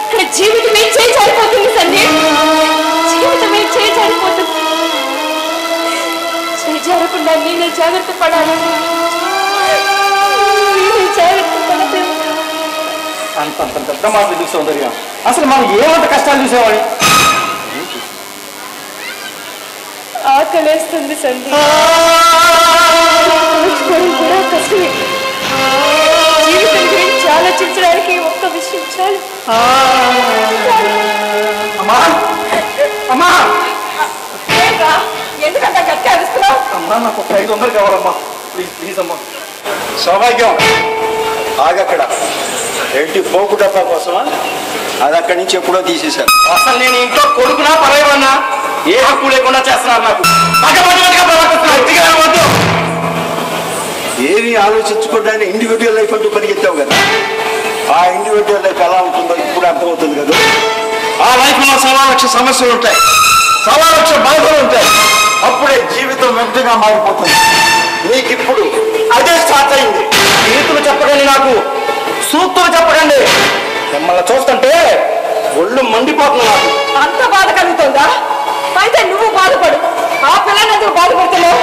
ఇక్కడ జీవితమే చేజారిపోతుంది సందీప్, జీవితమే చేజారిపోతుంది. చేజారకుండా నేనే జాగ్రత్త పడాలి, నేనే జాగ్రత్త పడాలి.
అంత పెద్ద మాట ఎందుకు సౌందర్య? అసలు మనం ఏమంత కష్టాలు చూసేవాడి?
ఆకలేస్తుంది సందీప్, కూడా కష్టమే. జీవితం గురించి ఆలోచించడానికి ఒక్క విషయం చాలు.
అమ్మా అమ్మా
ఎందుకంటే గట్టి అరుస్తున్నావు?
అమ్మా నాకు 500 కావాలమ్మా, ప్లీజ్ ప్లీజ్ అమ్మా. సౌభాగ్యం ఆగక్కడ. ఏంటి పోకు డబ్బా కోసమా? అది అక్కడి నుంచి ఎప్పుడో తీసేశారు.
అసలు నేను ఇంట్లో కొడుకునా పర్వాలేమన్నా ఏ హక్కు లేకుండా చేస్తున్నారు నాకు.
ఏమీ ఆలోచించకుండా ఇండివిజువల్ లైఫ్ అంటూ పరిగెత్తావు కదా, ఆ ఇండివిజువల్ లైఫ్ ఎలా ఉంటుందో ఇప్పుడు అర్థమవుతుంది కదా.
ఆ లైఫ్లో 1,00,000 సమస్యలు ఉంటాయి, 1,00,000 బాధలు ఉంటాయి.
అప్పుడే జీవితం వెంటగా మారిపోతుంది. నీకు ఇప్పుడు అదే స్టార్ట్ అయింది.
నీతులు చెప్పకండి, నాకు సూక్తులు చెప్పకండి. మిమ్మల్ని చూస్తుంటే ఒళ్ళు మండిపోతుంది నాకు. అంత బాధ కలుగుతుందా? అయితే నువ్వు బాధపడు. ఆ పిల్లని ఎందుకు బాధపడుతున్నావు?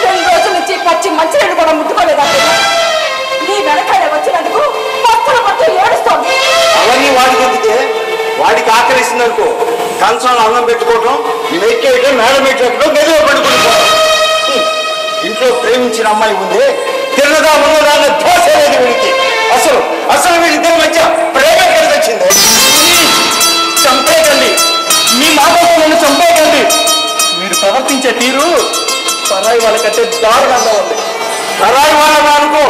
2 రోజుల నుంచి పచ్చి మంచినీళ్ళు కూడా ముట్టుకోలేదా? నీ వెనకాల వచ్చినందుకు పక్కన పట్టు ఏడుస్తోంది.
అవన్నీ వాడికి ఎందుకే? వాడికి ఆకలిస్తుందనుకో, కంచంలో అన్నం పెట్టుకోవటం, మెక్కేయటం, మేడ మెట్టడం, మెదుగు పడుకుంటుకోవడం. ఇంట్లో ప్రేమించిన అమ్మాయి ఉంది, తిన్నదా ఉన్నదా అన్న దోశ లేదు వీడికి. అసలు వీళ్ళిద్దరి మధ్య ప్రేమ కలిసి వచ్చింది.
చంపేయకండి, మీ మాటతో నన్ను చంపేయకండి. మీరు ప్రవర్తించే తీరు పరాయి వాళ్ళకంటే దారుణంగా ఉంది.
పరాయి వాళ్ళగా అనుకో,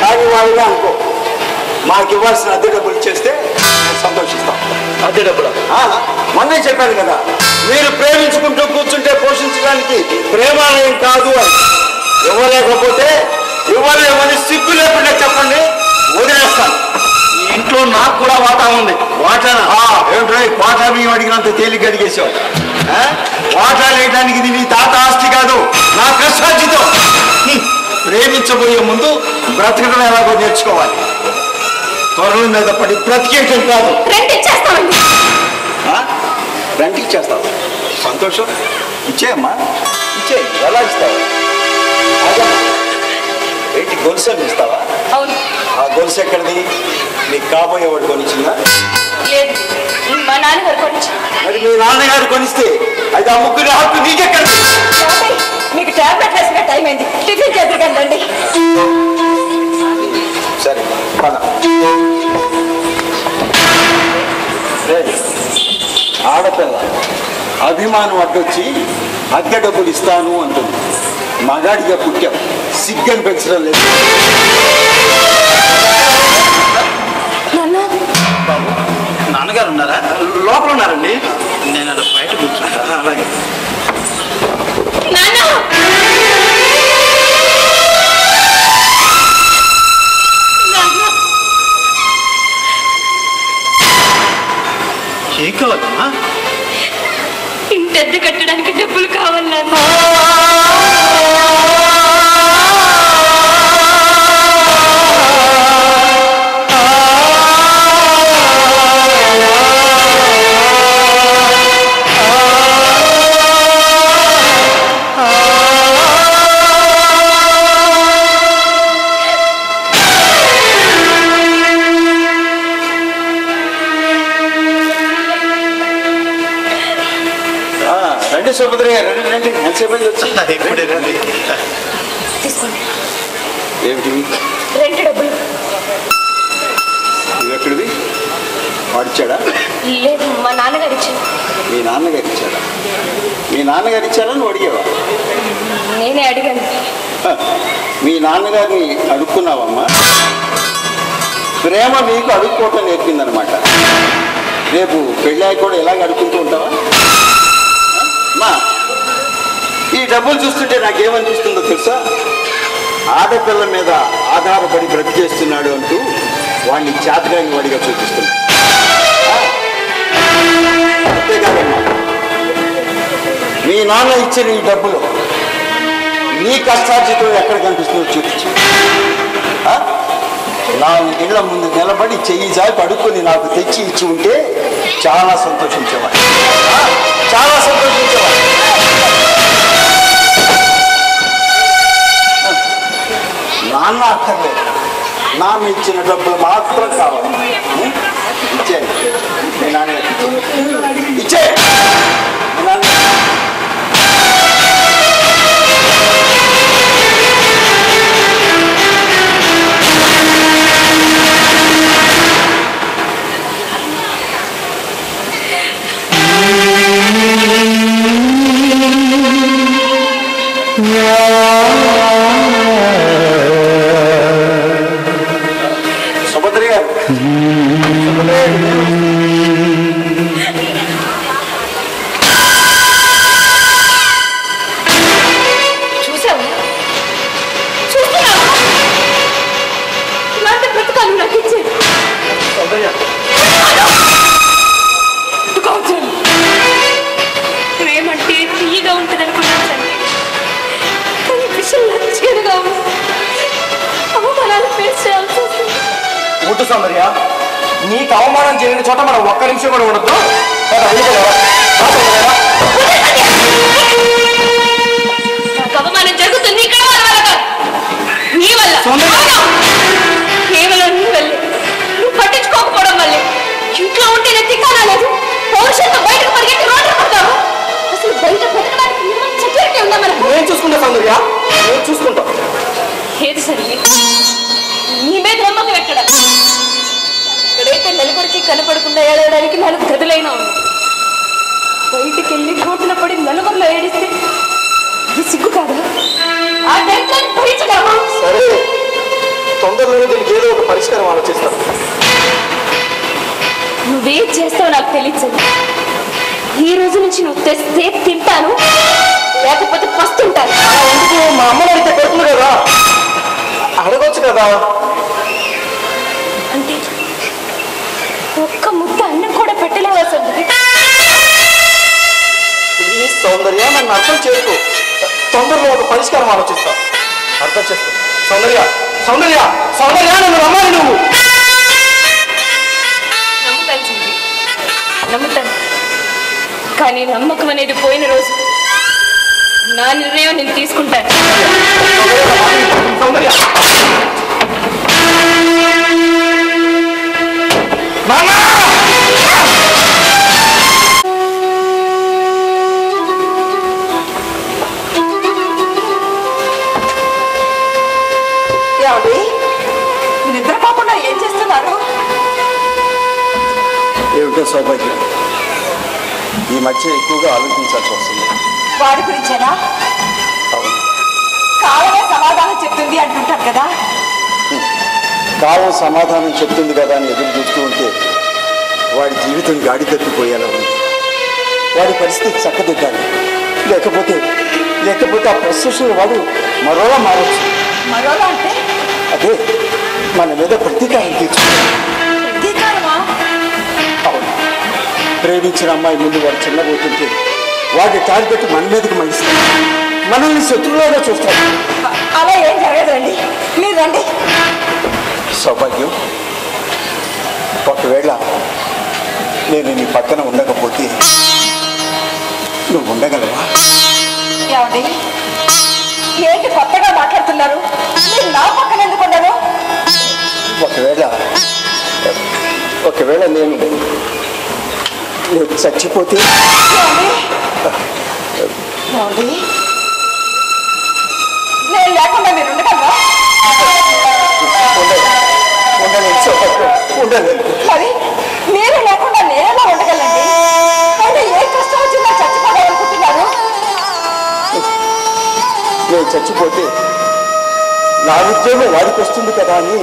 కానీ వాళ్ళగా అనుకో. మాకు ఇవ్వాల్సిన అద్దె డబ్బులు ఇచ్చేస్తే సంతోషిస్తాం.
అదే డబ్బులు
మొన్నే చెప్పాను కదా, మీరు ప్రేమించుకుంటూ కూర్చుంటే పోషించడానికి ప్రేమాలయం కాదు అని. ఇవ్వలేకపోతే ఇవ్వలేమని సిగ్గు లేకుండా చెప్పండి, వదిలేస్తాను.
ఈ ఇంట్లో నాకు కూడా వాటా ఉంది.
వాటానా? ఏమిటో వాటా బియ్యం అడిగినంత తేలిక అడిగేసావు. వాటా లేయడానికి ఇది నీ తాత ఆస్తి కాదు, నా కష్టార్జితం. ప్రేమించబోయే ముందు బ్రతకడం ఎలాగో నేర్చుకోవాలి. త్వరల మీద పడి బ్రతికేయటం కాదు.
రెంట్ ఇచ్చేస్తామండి.
రెంట్ ఇచ్చేస్తావు? సంతోషం, ఇచ్చేయమ్మా, ఇచ్చేయి. ఎలా ఇస్తావు? ఏంటి గొలుసు ఇస్తావా?
అవును.
ఆ గొలుసు ఎక్కడిది? నీకు కాబోయేవాడు కొనిచ్చిందా?
లేదు, మా నాన్నగారు కొనిచ్చి.
మరి మీ నాన్నగారు కొనిస్తే అది ఆ ముగ్గురు హక్కు నీకెక్కడిది?
మీకు టాబ్లెట్ వేసిన టైం అయింది, టిఫిన్ చేద్దకండి.
సరే పద. ఆడపిల్ల అభిమానం అడ్డొచ్చి అద్దె డబ్బులు ఇస్తాను అంటుంది. మగాడిగా పుట్టాం, సిగ్గని పెంచడం లేదు.
నాన్నగారు ఉన్నారా?
లోపల ఉన్నారండి.
నేను అలా బయట కూర్చుంటా.
అలాగే.
ఏం కావాలమ్మా?
ఇంటద్దె కట్టడానికి డబ్బులు కావాలి నాన్న.
రండి సుభద్రయ్య, రండి రండి. ఎంతసేపు వచ్చి?
ఇప్పుడే రండి.
తీసుకోండి.
ఏమిటివి?
రెంట్ డబ్బులు.
ఇవి ఎక్కడివి? వాడిచ్చాడా?
లేదు, మా నాన్నగారు ఇచ్చారు.
మీ నాన్నగారు ఇచ్చాడా? మీ నాన్నగారు ఇచ్చారా నువ్వు అడిగావా?
నేనే అడిగాను.
మీ నాన్నగారిని అడుక్కున్నావమ్మా? ప్రేమ మీకు అడుక్కోవటం నేర్పిందనమాట. రేపు పెళ్ళాయి కూడా ఇలాగ అడుక్కుంటూ ఉంటావా? మా ఈ డబ్బులు చూస్తుంటే నాకేమనిపిస్తుందో తెలుసా? ఆడపిల్ల మీద ఆధారపడి బ్రతికేస్తున్నాడు అంటూ వాడిని చేతగాని వాడిగా చూపిస్తున్నాడు. అంతేకాదమ్మా, మీ నాన్న ఇచ్చిన ఈ డబ్బులు నీ కష్టార్జితం ఎక్కడ కనిపిస్తుందో చూపించు. నా ఇళ్ల ముందు నిలబడి చెయ్యి జాపి అడుక్కొని నాకు తెచ్చి ఇచ్చి ఉంటే చాలా సంతోషించేవాడు, చాలా సంతోషించేవాడు. నాన్న అక్కర్లేదు, నాన్న ఇచ్చిన డబ్బులు మాత్రం కావాలి. ఇచ్చే మీ నాన్న ఇచ్చే మీ నాన్న. సుభద్ర గారు,
చూసావు, చూస్తున్నావు, ఇలాంటి బ్రతకాలు నాకు ఇచ్చేది. ప్రేమంటే తీయగా ఉంటుంది అనుకున్నాను సండి, కానీ విషయం చేదుగా ఉంది. అవమానాలు ఫేస్ చేయాల్సి వస్తుంది.
ముద్దు సౌందర్య, నీకు అవమానం జరిగిన చోట మనం ఒక్క నిమిషం కూడా ఉండదు.
నాకు అవమానం జరుగుతుంది ఇక్కడ వాళ్ళ వల్ల కాదు, నీ వల్ల. కేవలం నీ వల్లే, నువ్వు పట్టించుకోకపోవడం వల్లే. ఇంట్లో ఉంటే నేను తిక్కాలేదు, పౌరుషంతో బయటకు పరిగెత్తి రోడ్డు పడతావు. అసలు బయట పెట్టడానికి సెక్యూరిటీ ఉందా మనకు?
నేను చూసుకుంటా సౌందర్య, నేను చూసుకుంటా.
ఏది సరే, నీ మీద నమ్మకం ఎక్కడ? ఇక్కడైతే నలుగురికి కనపడకుండా ఏడవడానికి 4 గదులైనా ఉంది. బయటికి వెళ్ళి కోర్టులో పడి నలుగురిలో ఏడిస్తే ఇది సిగ్గు కాదా? ఆ డెడ్లైన్ భరించగలమా?
సరే, తొందరలోనే దీనికి ఏదో ఒక పరిష్కారం ఆలోచిస్తాను.
నువ్వేం చేస్తావు నాకు తెలియదు. ఈ రోజు నుంచి నువ్వు తెస్తే తింటాను, లేకపోతే పస్తుంటాను.
ఎందుకు? మా అమ్మని అడిగితే పెడుతుంది కదా, అడగొచ్చు కదా.
అంటే ఒక్క ముద్ద అన్నం కూడా పెట్టలేవా సంగతి?
ప్లీజ్ సౌందర్య, నన్ను అర్థం చేసుకో. తొందరలో ఒక పరిష్కారం ఆలోచిస్తా. అర్థం చేసుకో సౌందర్య. సౌందర్య, సౌందర్య, నన్ను నమ్మాలి నువ్వు.
నమ్ముతాను సంగతి, నమ్ముతాను. కానీ నమ్మకం అనేది పోయిన రోజు నా నిర్ణయం నేను తీసుకుంటాను.
సౌందర్య,
నిద్రపోకుండా ఏం చేస్తున్నారు?
ఏమిటో సౌభాగ్యం, ఈ మధ్య ఎక్కువగా ఆలోచించాల్సి వస్తుంది.
వాడి గురించేనా?
అవును,
కాలమే సమాధానం చెప్తుంది అంటుంటారు కదా.
కాలం సమాధానం చెప్తుంది కదా అని ఎదురు చూస్తూ ఉంటే వాడి జీవితం గాడి తప్పిపోయేలా ఉంది. వాడి పరిస్థితి చక్కదిద్దాలి, లేకపోతే ఆ ప్రొసెషన్ వాడు మరోలా మారచ్చు.
మరోలా అంటే?
అదే, మన మీద ప్రతీకారం తీర్చుకోవాలి.
ప్రతీకారమా?
అవును, ప్రేమించిన అమ్మాయి ముందు వాడు చిన్నబోతుంటే వాడి టార్గెట్ మన మీదకి మళ్ళిస్తాడు, మనల్ని శత్రువులుగా చూస్తాడు.
అలా ఏం జరగదండి, మీరు రండి.
సౌభాగ్యం, ఒకవేళ నేను నీ పక్కన ఉండకపోతే నువ్వు ఉండగలవా?
ఏమండి, ఏంటి కొత్తగా మాట్లాడుతున్నారు? మీరు నా పక్కన ఎందుకు ఉండరు?
ఒకవేళ నేను చచ్చిపోతే?
ఏమండి, నేను లేకుండా మీరు ఉండగలరా?
ఉండలేదు సౌభాగ్యం, ఉండలేదు.
మరి మీరు లేకుండా నేనేలా ఉండగలండి? అంటే ఏ కష్టం వచ్చిందో చచ్చిపోవాలనుకుంటున్నారు?
నేను చచ్చిపోతే నా ఉద్యోగం వాడికి వస్తుంది కదా అని.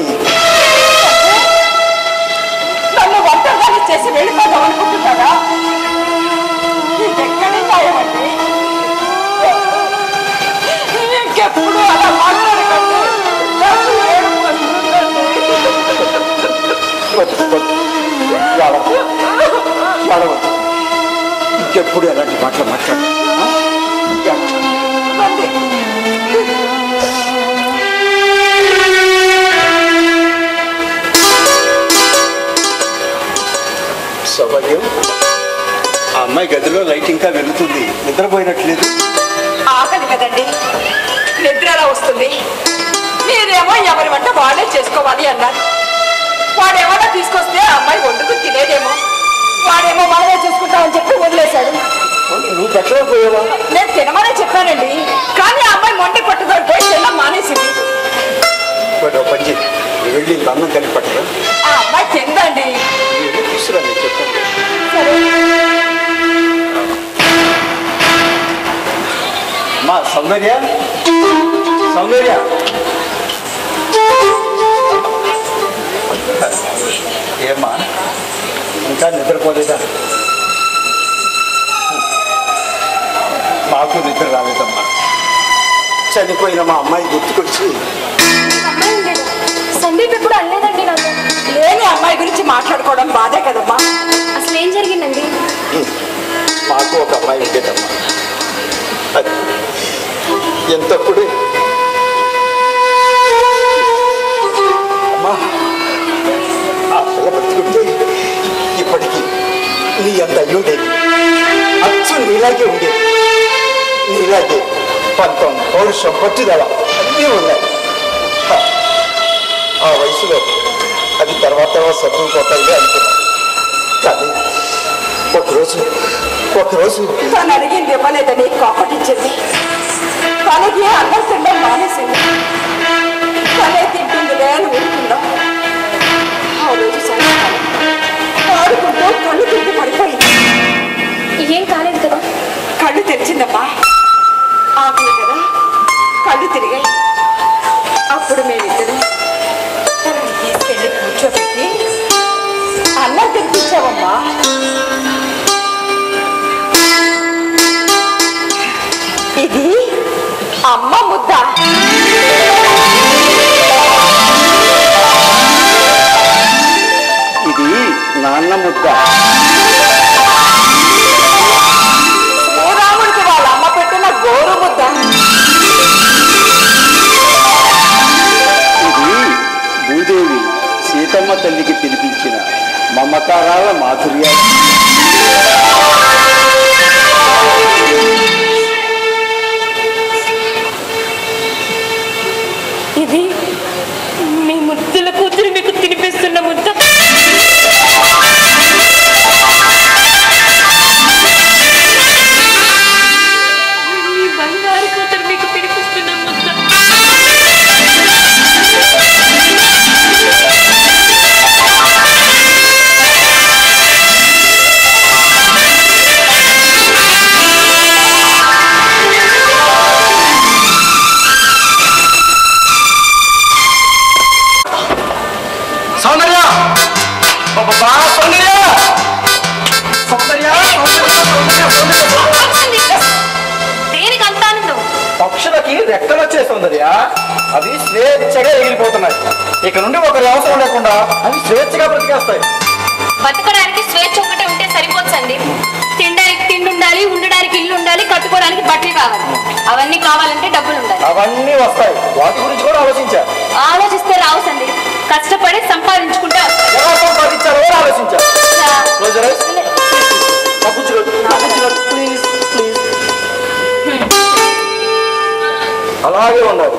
ఇంకెప్పుడు ఎలాంటి మాటలు మాట్లాడు. సౌభాగ్యం, ఆ అమ్మాయి గదిలో లైట్ ఇంకా వెలుగుతుంది, నిద్రపోయినట్లేదు.
ఆకలి కదండి, నిద్ర ఎలా వస్తుంది? మీరేమో ఎవరి వంట వాళ్ళే చేసుకోవాలి అన్నారు. వాడేమన్నా తీసుకొస్తే ఆ అమ్మాయి వండుకుని తినేదేమో, వాడేమో వాళ్ళే చేసుకుంటామని చెప్పి వదిలేశాడు.
నువ్వు పెట్టలేకపోయావా?
నేను తినమనే చెప్పానండి, కానీ ఆ అమ్మాయి మొండి పట్టుదల పోయి తినడం మానేసింది.
పని వెళ్ళి అన్నం కలిపి పట్టరా.
ఆ అమ్మాయి తిందండి.
తీసుకురా, నేను చెప్పండి. మా సౌందర్య, సౌందర్య, ఏమ్మా ఇంకా నిద్రపోలేదా? మాకు నిద్ర రాలేదమ్మా. చనిపోయిన మా అమ్మాయి గుర్తుకొచ్చి.
సందీప్ ఎప్పుడు అనలేదండి నాకు.
లేని అమ్మాయి గురించి మాట్లాడుకోవడం బాధే కదమ్మా.
అసలు ఏం జరిగిందండి?
మాకు ఒక అమ్మాయి ఉండేదమ్మా. అది ఎంతప్పుడు అమ్మా, ఆ పిల్ల బతుకుంటే ఇప్పటికీ నీ అంత అయ్యుండేది. అచ్చు నీలాగే ఉండేది. నీలాగే పంతం, పౌరుషం, పట్టుదల అన్నీ ఉన్నాయి. ఆ వయసులో అది తర్వాత చదువుకోవాలి అనుకున్నాను. కానీ ఒకరోజు
తను అడిగింది ఇవ్వలేదని కాపటించింది. తనకి అన్నం తినడం మానేసింది. తనే తింటుందిలే అని ఊరుకుందాం. ఆ రోజు సాయంకాలం ఆడుకుంటూ కళ్ళు తిరిగి పడిపోయింది.
ఏం కాలేదు కదా?
కళ్ళు తెరిచిందమ్మా. ఆకలి కదా, కళ్ళు తిరిగాయి. అప్పుడు మేమిద్దరం తనని తీసుకెళ్ళి కూర్చోబెట్టి అన్నం తినిపించావమ్మా. ఇది అమ్మ ముద్ద.
ఇది నాన్న ముద్ద.
శ్రీరాముడికి వాళ్ళ అమ్మ పెట్టిన గోరు ముద్ద.
ఇది భూదేవి సీతమ్మ తల్లికి తినిపించిన మమకారాల మాధుర్యాలు.
ఇది మీ ముద్దుల కూతురు మీకు తినిపిస్తున్న ముద్ద. మీ బంగారు కూతురు మీకు తినిపిస్తున్న ముద్ద.
సౌందర్య, సౌందర్య, సౌందర్య,
దేనికి అంత ఆనందం?
పక్షులకి రెక్కలు వచ్చే సౌందర్య, అవి స్వేచ్ఛగా ఎగిరిపోతున్నాయి. ఇక నుండి ఒకరి అవసరం లేకుండా అవి స్వేచ్ఛగా బ్రతికేస్తాయి.
బతకడానికి స్వేచ్ఛ ఒకటే ఉంటే సరిపోదు సందీప్. తినడానికి తిండి ఉండాలి, ఉండడానికి ఇల్లు ఉండాలి, కట్టుకోవడానికి బట్టలు కావాలి. అవన్నీ కావాలంటే డబ్బులు ఉండాలి.
అవన్నీ వస్తాయి, వాటి గురించి కూడా ఆలోచించా.
ఆలోచిస్తే రావు సందీప్. కష్టపడి సంపాదించుకుంటే
ఎలా సంపాదించాలో ఆలోచించా. అలాగే ఉండాలి.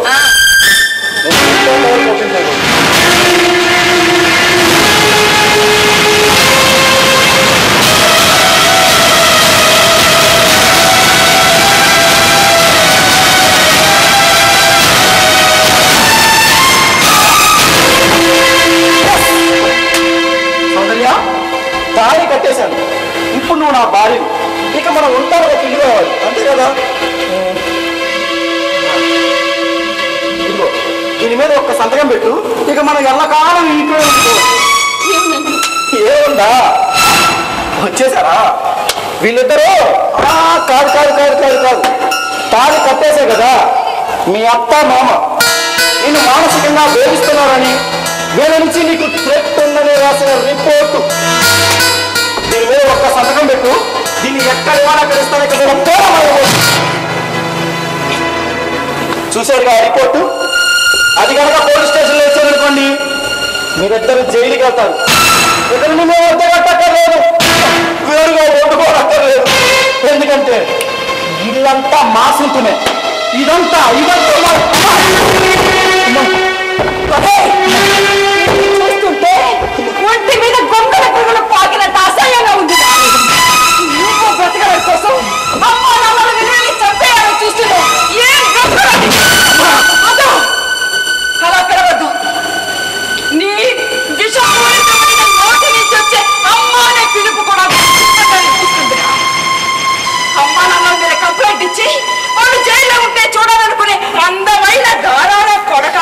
సౌందర్య, తాళి కట్టేశాను. ఇప్పుడు నువ్వు నా భార్య. ఇక మనం ఉంటారు, ఒక ఇల్లు కావాలి, అంతే కదా? ఇదిగో, దీని మీద ఒక్క సంతకం పెట్టు. ఇక మనం ఎల్లకాలం ఇంట్లో ఏముందా? వచ్చేసారా వీళ్ళిద్దరూ? కాదు కాదు కాదు కాదు కాదు, తాళి కట్టేసే కదా మీ అత్త మామ నిన్ను మానసికంగా వేధిస్తున్నారని
వీళ్ళ నుంచి నీకు థ్రెట్ ఉందని రాసిన రిపోర్టు. దీని మీద ఒక్క సంతకం పెట్టు. దీన్ని ఎక్కడ ఇవ్వాలో అక్కడ ఇస్తాను. చూసారుగా రిపోర్టు. అది కనుక పోలీస్ స్టేషన్లో ఇచ్చారనుకోండి, మీరిద్దరు జైలుకి వెళ్తారు. ఇద్దరు మేము వద్ద కట్టక్కర్లేదు, వేరుగా వండుకోనక్కర్లేదు. ఎందుకంటే ఇల్లంతా మా సొంతమే. ఇదంతా
చూస్తుంటే ఒంటి మీద గొంగల పురుగులు పాకినంత అసహ్యంగా ఉంది. నువ్వు బ్రతకడం కోసం అమ్మా నాన్నలు విలువని చంపేయాలని చూస్తున్నావు. ఏం అలా పిలవద్దు. నీ విషపూరితమైన నోటి నుంచి వచ్చే అమ్మా అనే పిలుపు కూడా అనిపిస్తుంది. అమ్మా నాన్నల మీద కంప్లైంట్ ఇచ్చి వాళ్ళు జైల్లో ఉంటే చూడాలనుకునే అందమైన గారాల కొడక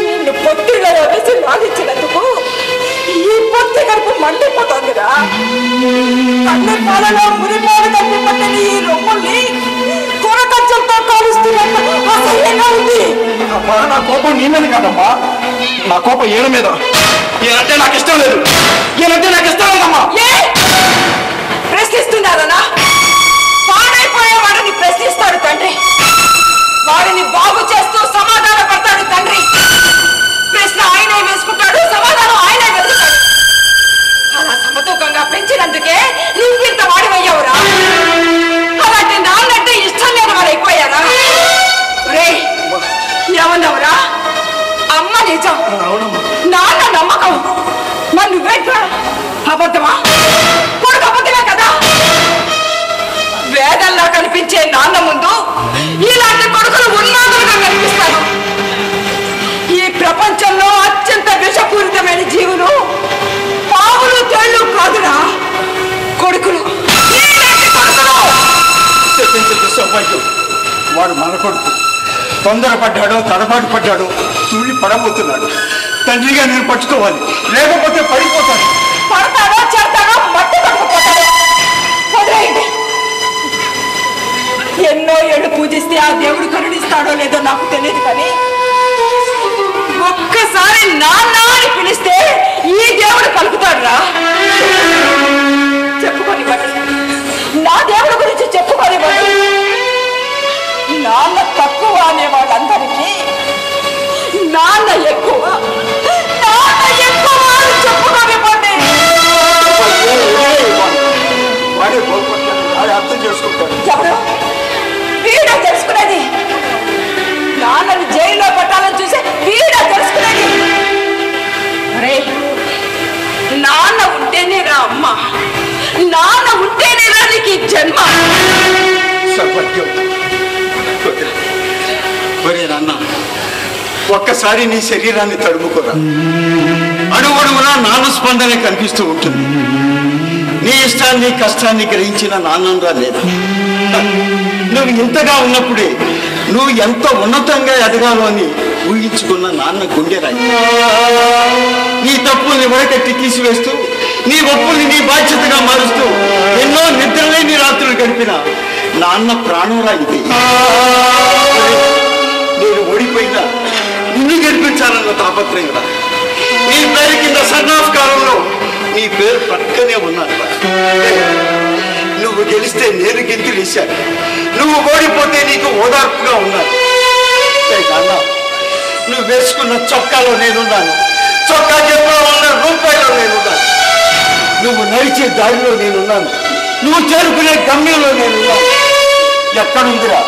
నిన్ను పొత్తిగా వేసి లాగించినందుకు ఈ పొత్తి కడుపు మండిపోతుందిరా. అన్ని పాలలో మురిపాలు తప్పి పట్టని ఈ రొమ్ముల్ని కూరకచ్చంతో కాలుస్తున్నట్టు అసహ్యంగా ఉంది.
అమ్మా, నా కోపం నీ మీద కాదమ్మా, నా కోపం ఈయన మీద. ఈయనంటే నాకు ఇష్టం లేదు. ఈయనంటే నాకు ఇష్టం లేదమ్మా.
ప్రశ్నిస్తున్నారనా? పాడైపోయేవాడని ప్రశ్నిస్తాడు తండ్రి. వాడిని బాగు చేస్తూ సమాధాన పడతాడు తండ్రి. ప్రశ్న ఆయనే వేసుకుంటాడు, సమాధానం ఆయనే వెతుకుతాడు. అలా సమతూకంగా పెంచినందుకే నువ్వింత వాడివయ్యావురా. అలాంటి నాన్నంటే ఇష్టం లేని వాడు అయిపోయారా? రే ఏమన్నావురా? అమ్మ నిజం, నాన్న నమ్మకం. మరి నువ్వేంట్రా? అబద్ధమా? కొడుకు అబద్ధమే కదా. వేదల్లా కనిపించే నాన్న ముందు ఇలాంటి కొడుకులు ఉన్మాదులుగా కనిపిస్తారు. ఈ ప్రపంచంలో అత్యంత విషపూరితమైన జీవులు పావులు తేళ్లు కాదురా, కొడుకులు.
సౌభాగ్యం, వాడు మన కొడుకు. తొందరపడ్డాడో తడబాటు పడ్డాడో తుళ్ళి పడబోతున్నాడు. తండ్రిగా నేను పట్టుకోవాలి, లేకపోతే పడిపోతాడు.
పడతాడో చేస్తాడో మట్టి పట్టుకుపోతాడు. వదిలేయండి. ఎన్నో ఏళ్ళు పూజిస్తే ఆ దేవుడు కరుణిస్తాడో లేదో నాకు తెలియదు, కానీ ఒక్కసారి నాన్న అని పిలిస్తే ఈ దేవుడు పలుకుతాడు రా. చెప్పుకోనివ్వండి, నా దేవుడి గురించి చెప్పుకోనివ్వండి. నాన్న తక్కువ అనే వాళ్ళందరికీ నాన్న ఎక్కువ, నాన్న ఎక్కువ అని చెప్పుకోనివ్వండి.
వాడే కోల్పడ్డాడు, వాడే అర్థం చేసుకుంటాడు.
ఎవరు వీడా తెలుసుకునేది? నాన్నని జైల్లో పెట్టాలని చూసి వీడా తెలుసుకునేది? నాన్న ఉంటేనే రా అమ్మ, నాన్న ఉంటేనే రా నీకు ఈ జన్మ.
సౌభాగ్యం, ఒరే నాన్న, ఒక్కసారి నీ శరీరాన్ని తడుముకోరా. అడుగడుగునా నాన్న స్పందన కనిపిస్తూ ఉంటుంది. నీ ఇష్టాన్ని కష్టాన్ని గ్రహించిన నాన్నరా లేదా? నువ్వు ఇంతగా ఉన్నప్పుడే నువ్వు ఎంత ఉన్నతంగా ఎదగాలో అని ఊహించుకున్న నాన్న గుండెరాయి. నీ తప్పుల్ని వరకట్టి తీసివేస్తూ, నీ ఒప్పుల్ని నీ బాధ్యతగా మారుస్తూ ఎన్నో నిద్రలేని రాత్రులు గడిపిన నాన్న ప్రాణంరా ఇది. నేను ఓడిపోయినా నిన్ను గెలిపించాలన్న తాపత్రయం రా. నీ పేరు కింద సన్నాఫ్ కాలంలో నీ పేరు పక్కనే ఉన్నాను. నువ్వు గెలిస్తే నేను గెంతులేశాను, నువ్వు ఓడిపోతే నీకు ఓదార్పుగా ఉన్నాను. నాన్న, నువ్వు వేసుకున్న చొక్కాలో నేనున్నాను, చొక్కా జబ్బులో ఉన్న రూపాయలో నేనున్నాను. నువ్వు నడిచే దారిలో నేనున్నాను, నువ్వు చేరుకునే గమ్యంలో నేనున్నాను. ఎక్కడుందిరా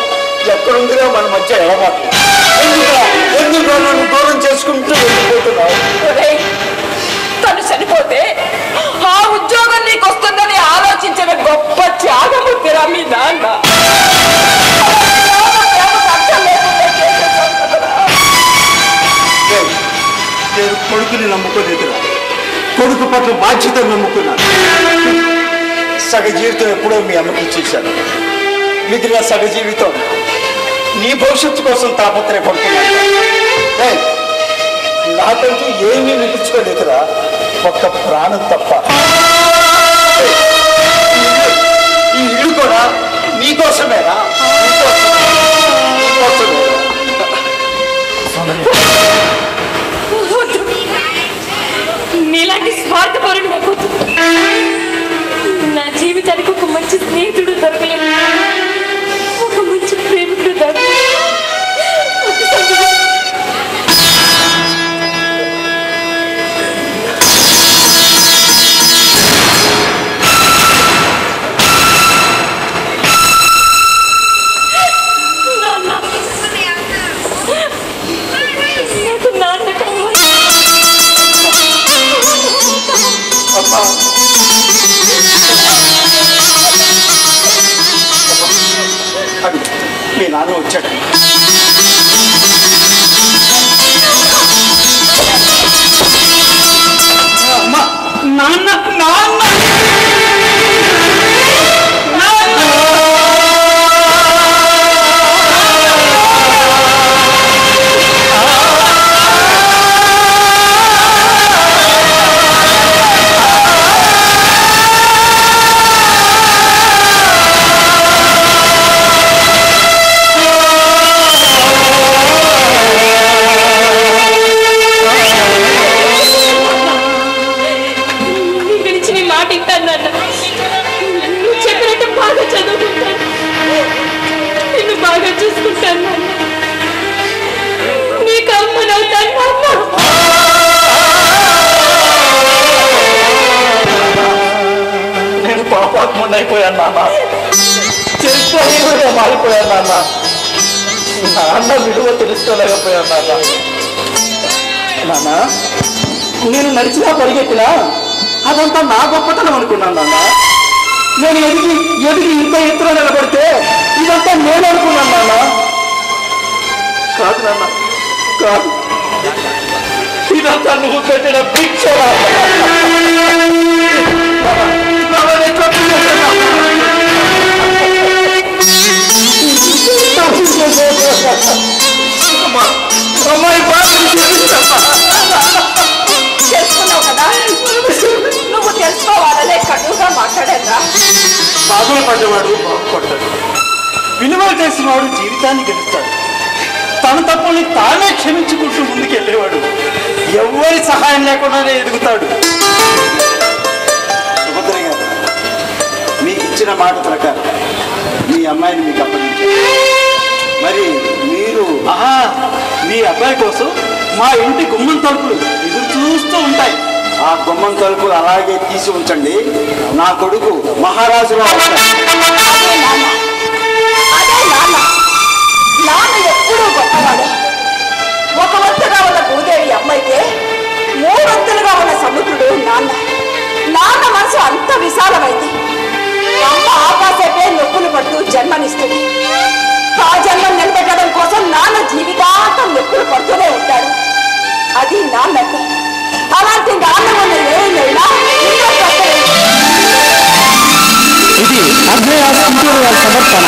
మన మధ్య ఎడబాటు? ఎందుకు నన్ను దూరం చేసుకుంటూ వెళ్ళిపోతున్నావు?
తను చనిపోతే ఆ ఉద్యోగం నీకు వస్తుందని ఆలోచించిన గొప్ప త్యాగమూర్తిరా మీ నాన్న.
నేను కొడుకుని నమ్ముకోలేదురా, కొడుకు పట్ల బాధ్యతను నమ్ముకున్నాను. సగ జీవితం ఎప్పుడో మీ అమ్మకి ఇచ్చేశాను. మిగిలిన సగ జీవితం నీ భవిష్యత్తు కోసం తాపత్రయపడుతున్నాను. నాకంటూ ఏమీ మిగిల్చుకోలేదురా, ఒక్క ప్రాణం తప్ప. ఈ ఇల్లు కూడా నీకోసమేనా?
స్వార్థపరుడు అయిపోతుంది. నా జీవితానికి ఒక మంచి స్నేహితుడు దొరకలేదు, ఒక మంచి ప్రేమికుడు దొరకలేదు.
అది మీ నాన్న వచ్చాడు. అమ్మా, నాన్న నాన్న అయిపోయాను నాన్న, చరిత్రహీనుడిగా మారిపోయాను నాన్న. నాన్న విలువ తెలుసుకోలేకపోయాను నాన్న. నాన్న, నేను నడిచినా పరిగెత్తినా అదంతా నా గొప్పతనం అనుకున్నాను నాన్న. నేను ఎదిగి ఎదిగి ఇంత ఎత్తున నిలబడితే ఇదంతా నేను అనుకున్నాను నాన్న. కాదు నాన్న, కాదు, ఇదంతా నువ్వు పెట్టిన భిక్ష.
తెలుసుకున్నావు కదా, నువ్వు తెలుసుకోవాలనే కటుగా మాట్లాడేదా?
బాధలు పడ్డవాడు బాగుపడతాడు, విలువలు తెలిసిన వాడు జీవితాన్ని గెలుస్తాడు. తన తప్పుల్ని తానే క్షమించుకుంటూ ముందుకెళ్ళేవాడు ఎవరి సహాయం లేకుండానే ఎదుగుతాడు. సుభద్ర గారు, మీకు ఇచ్చిన మాట ప్రకారం మీ అమ్మాయిని మీకు అప్పగించారు. మరి మీరు మీ అబ్బాయి కోసం మా ఇంటి గుమ్మం తలుపులు ఎదురు చూస్తూ ఉంటాయి. ఆ గుమ్మం తలుపులు అలాగే తీసి ఉంచండి. నా కొడుకు మహారాజులో
అదే నాన్న, నాన్న ఎప్పుడూ గొప్పవాడు. ఒక వంతుగా ఉన్న భూదేవి అమ్మాయితే మూడొంతులుగా ఉన్న సముద్రుడు నాన్న. నాన్న మనసు అంత విశాలమైంది. అమ్మ ఆకాశపై నొప్పులు పడుతూ జన్మనిస్తుంది. ఆ జన్మం నిలబెట్టడం కోసం నాన్న జీవితాంతం నొప్పులు పడుతూనే ఉంటాడు. అది నాన్నంటే. అలాంటి నాన్న ఉన్న ఏమైనా
ఇది అభయ సమర్పణ.